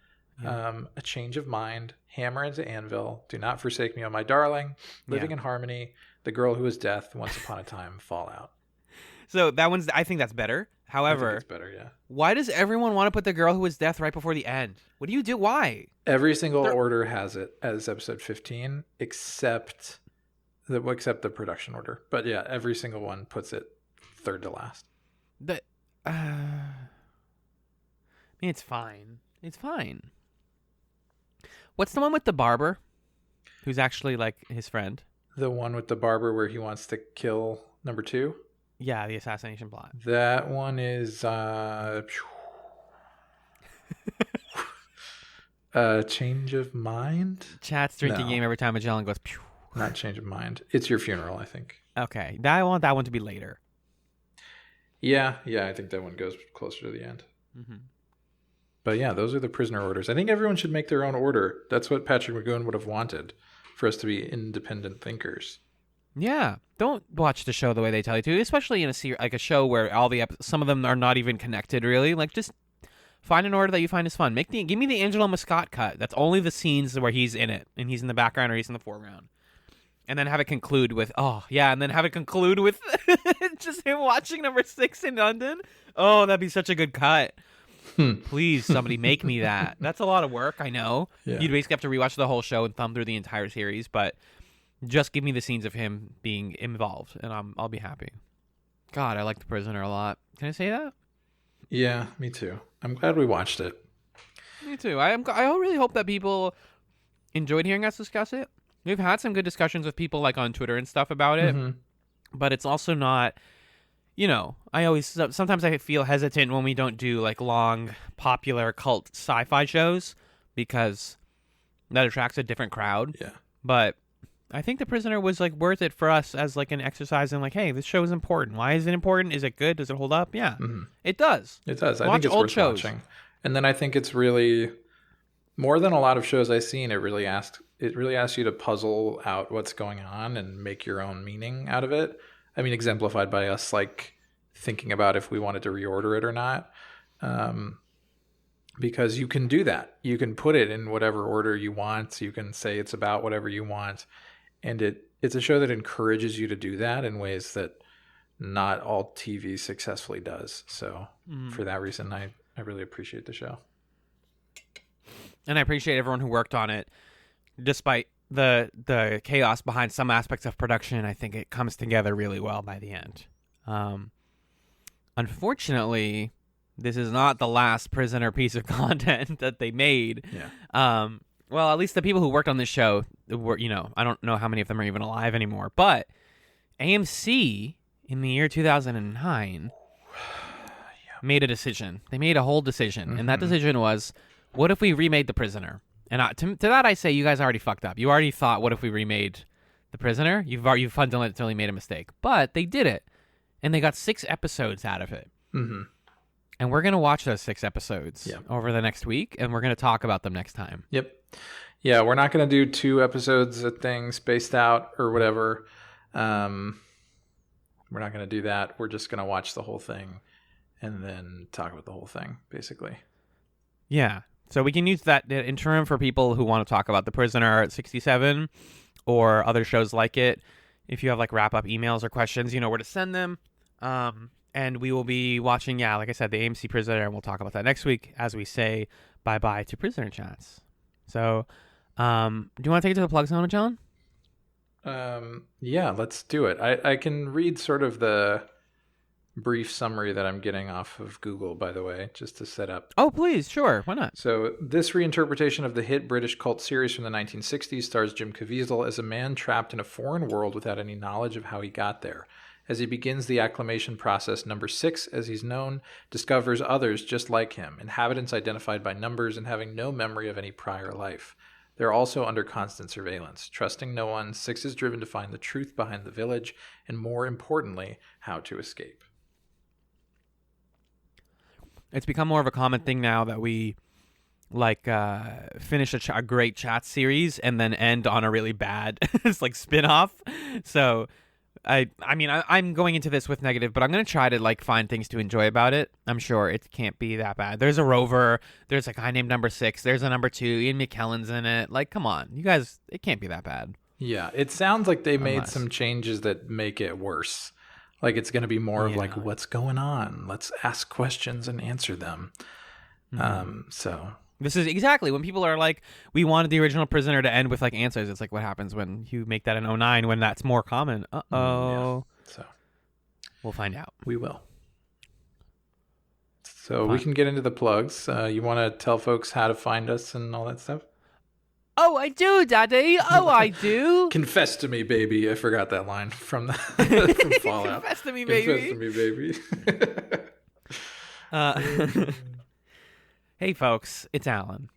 A Change of Mind, Hammer into Anvil, Do Not Forsake Me, Oh My Darling, Living in Harmony, The Girl Who Was Death, Once Upon a Time, Fallout. So that one's, I think that's better. However, I think it's better, yeah. Why does everyone want to put The Girl Who Was Death right before the end? What do you do? Why? Every single order has it as episode 15, except the production order. But yeah, every single one puts it third to last. I mean, it's fine. It's fine. What's the one with the barber, who's actually like his friend? The one with the barber where he wants to kill number 2? Yeah, the assassination plot. That one is Change of Mind? Chat's drinking game every time Magellan goes, pew. Not Change of Mind. It's Your Funeral, I think. Okay. I want that one to be later. Yeah, I think that one goes closer to the end. Mm-hmm. But yeah, those are the prisoner orders. I think everyone should make their own order. That's what Patrick McGowan would have wanted, for us to be independent thinkers. Yeah, don't watch the show the way they tell you to, especially in a show where all the some of them are not even connected really. Like, just find an order that you find is fun. Give me the Angelo Muscat cut. That's only the scenes where he's in it and he's in the background or he's in the foreground, and then have it conclude with just him watching number 6 in London. Oh, that'd be such a good cut. Please, somebody make me that. That's a lot of work, I know. Yeah. You'd basically have to rewatch the whole show and thumb through the entire series, but just give me the scenes of him being involved, and I'll be happy. God, I like The Prisoner a lot. Can I say that? Yeah, me too. I'm glad we watched it. Me too. I really hope that people enjoyed hearing us discuss it. We've had some good discussions with people like on Twitter and stuff about it, but it's also not, sometimes I feel hesitant when we don't do like long, popular cult sci-fi shows because that attracts a different crowd. Yeah. But I think The Prisoner was like worth it for us as like an exercise in like, hey, this show is important. Why is it important? Is it good? Does it hold up? Yeah, It does. It does. I think it's worth watching. And then I think it's really more than a lot of shows I've seen. It really asks you to puzzle out what's going on and make your own meaning out of it. I mean, exemplified by us like thinking about if we wanted to reorder it or not. Because you can do that. You can put it in whatever order you want. You can say it's about whatever you want. And it's a show that encourages you to do that in ways that not all TV successfully does. So for that reason, I really appreciate the show. And I appreciate everyone who worked on it. Despite the chaos behind some aspects of production, I think it comes together really well by the end. Unfortunately, this is not the last Prisoner piece of content that they made. Yeah. Well, at least the people who worked on this show were, I don't know how many of them are even alive anymore, but AMC in the year 2009 made a decision. They made a whole decision, and that decision was, what if we remade The Prisoner? And to that I say, you guys already fucked up. You already thought, what if we remade The Prisoner? You've fundamentally made a mistake. But they did it, and they got 6 episodes out of it. Mm-hmm. And we're going to watch those 6 episodes over the next week, and we're going to talk about them next time. Yep. Yeah, we're not going to do 2 episodes of things spaced out or whatever. We're not going to do that. We're just going to watch the whole thing and then talk about the whole thing, basically. Yeah. So we can use that interim for people who want to talk about The Prisoner at 67 or other shows like it. If you have like wrap-up emails or questions, you know where to send them. And we will be watching, like I said, the AMC Prisoner, and we'll talk about that next week as we say bye-bye to PrisonerChatz. So, do you want to take it to the plug zone, John? Yeah, let's do it. I can read sort of the brief summary that I'm getting off of Google, by the way, just to set up. Oh, please. Sure. Why not? So this reinterpretation of the hit British cult series from the 1960s stars Jim Caviezel as a man trapped in a foreign world without any knowledge of how he got there. As he begins the acclimation process, number 6, as he's known, discovers others just like him, inhabitants identified by numbers and having no memory of any prior life. They're also under constant surveillance. Trusting no one, 6 is driven to find the truth behind the village, and more importantly, how to escape. it's become more of a common thing now that we like finish a great chat series and then end on a really bad it's like spin-off. So I'm going into this with negative, but I'm going to try to like find things to enjoy about it. I'm sure it can't be that bad. There's a rover. There's a guy named Number 6. There's a Number 2. Ian McKellen's in it. Like, come on, you guys, it can't be that bad. Yeah, it sounds like they made some changes that make it worse. Like it's going to be more of like, what's going on? Let's ask questions and answer them. So this is exactly when people are like, we wanted the original Prisoner to end with like answers. It's like, what happens when you make that in 09 when that's more common? Yeah. So we'll find out. We will. So we can get into the plugs. You want to tell folks how to find us and all that stuff? Oh, I do, Daddy. Oh, I do. Confess to me, baby. I forgot that line from from Fallout. Confess to me, baby. Confess to me, baby. Hey, folks, it's Alan.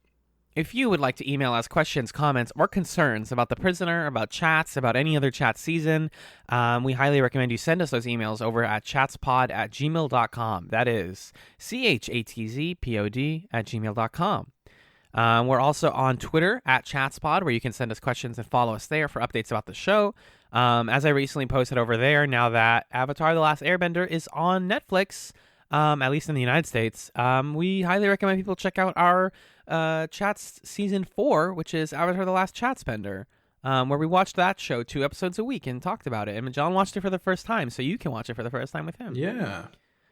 If you would like to email us questions, comments, or concerns about The Prisoner, about chats, about any other chat season, we highly recommend you send us those emails over at chatspod@gmail.com. That is chatzpod@gmail.com. We're also on Twitter @chatspod, where you can send us questions and follow us there for updates about the show. As I recently posted over there, now that Avatar: The Last Airbender is on Netflix, at least in the United States, we highly recommend people check out our Chats Season 4, which is Avatar: The Last Chatspender, where we watched that show 2 episodes a week and talked about it. And John watched it for the first time, so you can watch it for the first time with him. Yeah,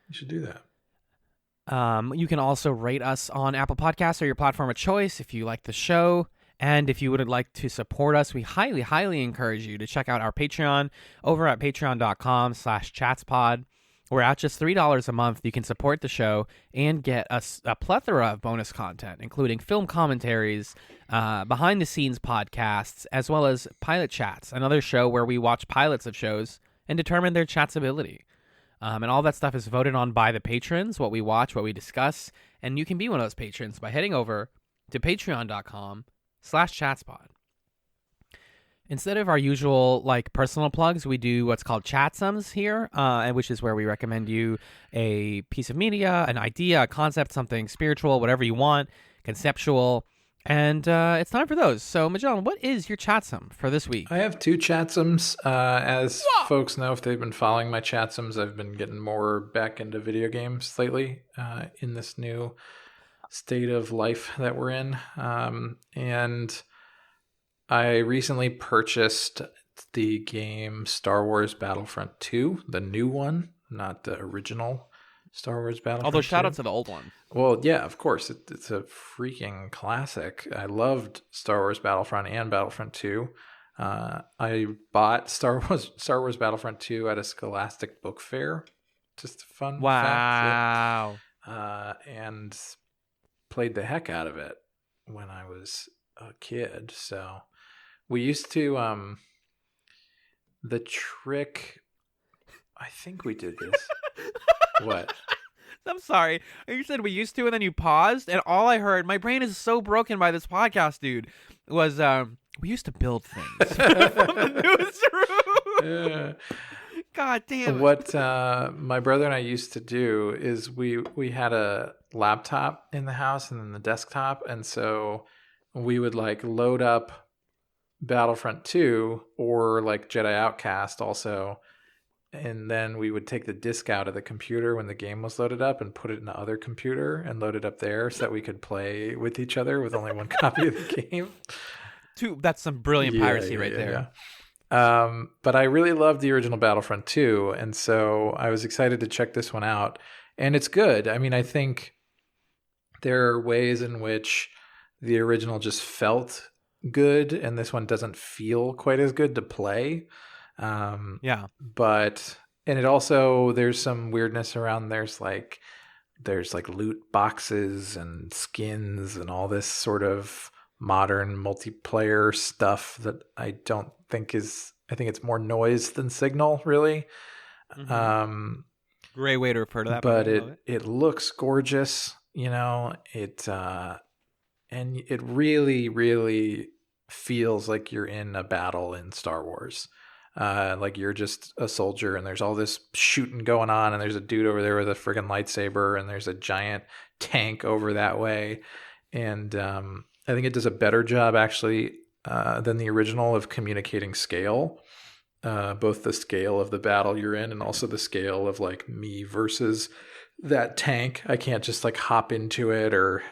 you should do that. You can also rate us on Apple Podcasts or your platform of choice if you like the show. And if you would like to support us, we highly, highly encourage you to check out our Patreon over at patreon.com/chatspod. Where at just $3 a month, you can support the show and get a plethora of bonus content, including film commentaries, behind-the-scenes podcasts, as well as Pilot Chats, another show where we watch pilots of shows and determine their chatability. And all that stuff is voted on by the patrons, what we watch, what we discuss, and you can be one of those patrons by heading over to patreon.com/chatspod. Instead of our usual like personal plugs, we do what's called chatsums here, which is where we recommend you a piece of media, an idea, a concept, something spiritual, whatever you want, conceptual, and it's time for those. So, Magellan, what is your chatsum for this week? I have 2 chatsums. As folks know, if they've been following my chatsums, I've been getting more back into video games lately in this new state of life that we're in, and I recently purchased the game Star Wars Battlefront 2, the new one, not the original Star Wars Battlefront. Although shout out to the old one. Well, yeah, of course. It's a freaking classic. I loved Star Wars Battlefront and Battlefront 2. I bought Star Wars Battlefront 2 at a Scholastic book fair. Just a fun fact. Wow. And played the heck out of it when I was a kid. So we used to the trick, I think we did this. What? I'm sorry. You said we used to, and then you paused, and all I heard, my brain is so broken by this podcast, dude, was we used to build things from the newsroom. Yeah. God damn it. What my brother and I used to do is we had a laptop in the house and then the desktop, and so we would like load up Battlefront 2 or like Jedi Outcast also, and then we would take the disc out of the computer when the game was loaded up and put it in the other computer and load it up there so that we could play with each other with only one copy of the game. That's some brilliant piracy right there. Yeah. But I really loved the original Battlefront 2, and so I was excited to check this one out. And it's good. I mean, I think there are ways in which the original just felt good, and this one doesn't feel quite as good to play. But and it also, there's some weirdness around. There's like loot boxes and skins and all this sort of modern multiplayer stuff that I don't think is. I think it's more noise than signal, really. Mm-hmm. Great way to refer to that. But it looks gorgeous, you know. And it really, really feels like you're in a battle in Star Wars. Like you're just a soldier and there's all this shooting going on and there's a dude over there with a friggin' lightsaber and there's a giant tank over that way. And I think it does a better job actually than the original of communicating scale. Both the scale of the battle you're in and also the scale of like me versus that tank. I can't just like hop into it or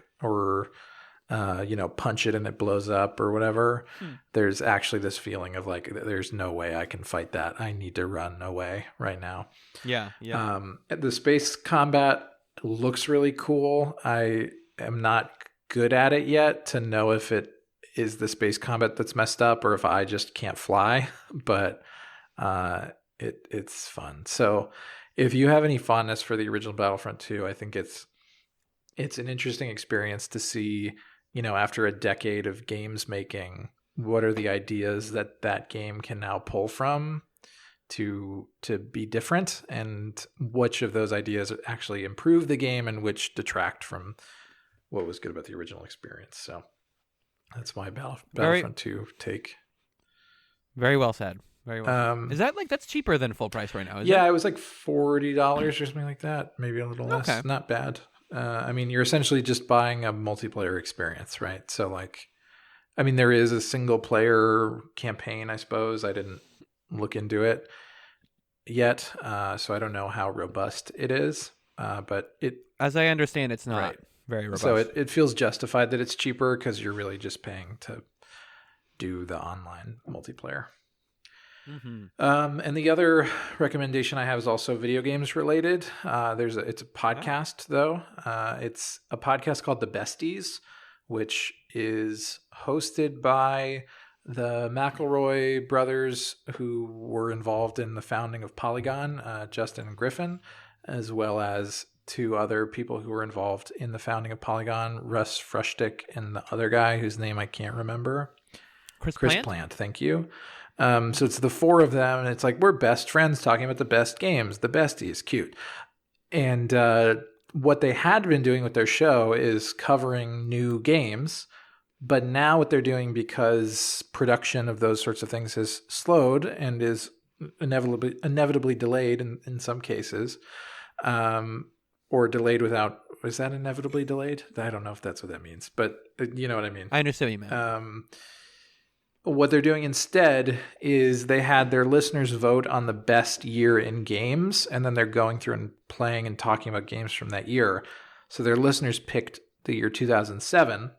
punch it and it blows up or whatever. There's actually this feeling of like, there's no way I can fight that. I need to run away right now. Yeah. The space combat looks really cool. I am not good at it yet to know if it is the space combat that's messed up or if I just can't fly, but it's fun. So if you have any fondness for the original Battlefront 2, I think it's an interesting experience to see, after a decade of games making, what are the ideas that game can now pull from to be different, and which of those ideas actually improve the game and which detract from what was good about the original experience. So that's my Battlefront 2 take. Very well said. Very well. Is that that's cheaper than full price right now? It was like $40 or something like that, maybe a little less. Okay. Not bad. You're essentially just buying a multiplayer experience, right? So there is a single player campaign, I suppose. I didn't look into it yet, so I don't know how robust it is. But as I understand, it's not right. Very robust. So it feels justified that it's cheaper because you're really just paying to do the online multiplayer. Mm-hmm. And the other recommendation I have is also video games related. It's a podcast though. It's a podcast called The Besties, which is hosted by the McElroy brothers who were involved in the founding of Polygon, Justin and Griffin, as well as two other people who were involved in the founding of Polygon, Russ Frushtick and the other guy whose name I can't remember. Chris Plant. Thank you. So it's the four of them, and it's like we're best friends talking about the best games, the besties, cute. And what they had been doing with their show is covering new games, but now what they're doing, because production of those sorts of things has slowed and is inevitably delayed in some cases, or delayed without. Is that inevitably delayed? I don't know if that's what that means, but you know what I mean. I understand what you meant. What they're doing instead is they had their listeners vote on the best year in games, and then they're going through and playing and talking about games from that year. So their listeners picked the year 2007,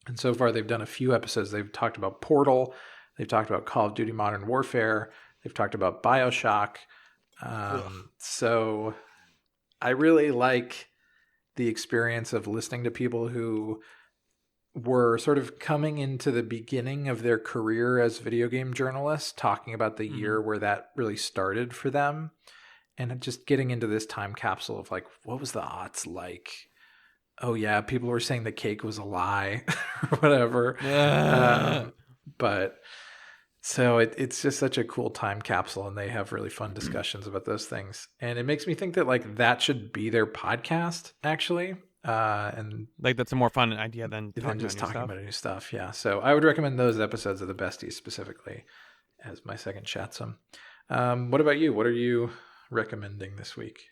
and so far they've done a few episodes. They've talked about Portal, they've talked about Call of Duty Modern Warfare, they've talked about BioShock. So I really like the experience of listening to people who were sort of coming into the beginning of their career as video game journalists, talking about the year where that really started for them, and just getting into this time capsule of like, what was the aughts like? Oh yeah, people were saying the cake was a lie or whatever. But so it's just such a cool time capsule, and they have really fun discussions about those things. And it makes me think that that should be their podcast actually. And that's a more fun idea than just talking about new stuff. Yeah. So I would recommend those episodes of The Besties specifically as my second chatsum. What about you? What are you recommending this week?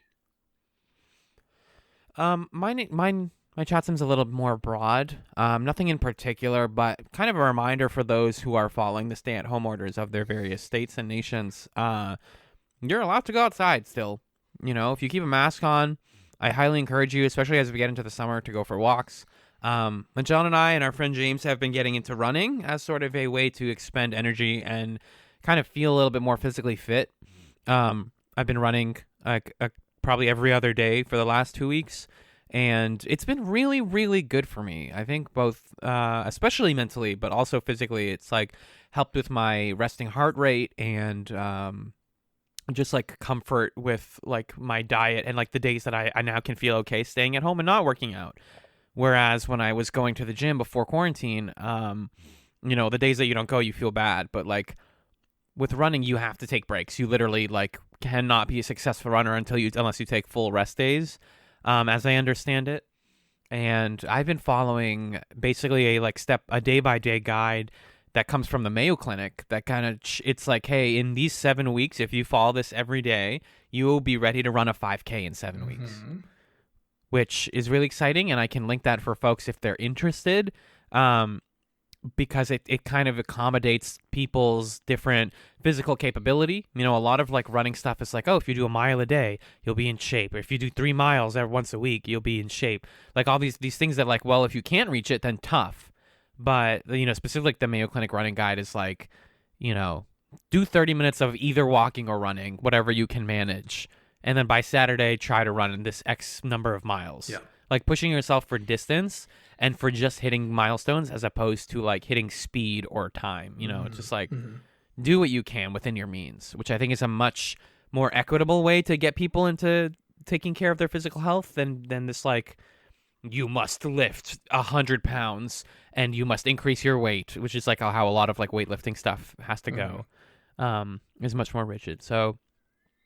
My chatsum's a little more broad. Nothing in particular, but kind of a reminder for those who are following the stay-at-home orders of their various states and nations. You're allowed to go outside still. If you keep a mask on, I highly encourage you, especially as we get into the summer, to go for walks. John and I and our friend James have been getting into running as sort of a way to expend energy and kind of feel a little bit more physically fit. I've been running probably every other day for the last 2 weeks, and it's been really, really good for me. I think both, especially mentally, but also physically, it's helped with my resting heart rate and just comfort with my diet and the days that I now can feel okay staying at home and not working out. Whereas when I was going to the gym before quarantine, the days that you don't go, you feel bad. But with running, you have to take breaks. You literally cannot be a successful runner unless you take full rest days, as I understand it. And I've been following basically a day by day guide that comes from the Mayo Clinic that kind of, it's like, hey, in these 7 weeks, if you follow this every day, you will be ready to run a 5K in 7 weeks, which is really exciting. And I can link that for folks if they're interested, because it kind of accommodates people's different physical capability. You know, a lot of like running stuff is like, oh, if you do a mile a day, you'll be in shape. Or if you do 3 miles once a week, you'll be in shape. Like all these things that like, well, if you can't reach it, then tough. But, you know, specifically the Mayo Clinic running guide is like, you know, do 30 minutes of either walking or running, whatever you can manage. And then by Saturday, try to run this X number of miles. Yeah. Like pushing yourself for distance and for just hitting milestones as opposed to like hitting speed or time. You know, it's just like do what you can within your means, which I think is a much more equitable way to get people into taking care of their physical health than this like, you must lift 100 pounds and you must increase your weight, which is like how a lot of like weightlifting stuff has to go, is much more rigid. So,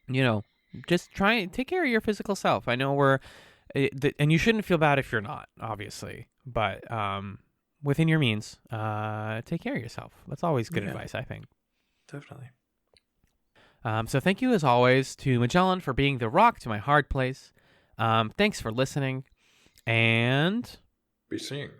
you know, just try and take care of your physical self. I know and you shouldn't feel bad if you're not, obviously, but within your means, take care of yourself. That's always good advice, I think. Definitely. So thank you as always to Magellan for being the rock to my hard place. Thanks for listening. And be seeing you.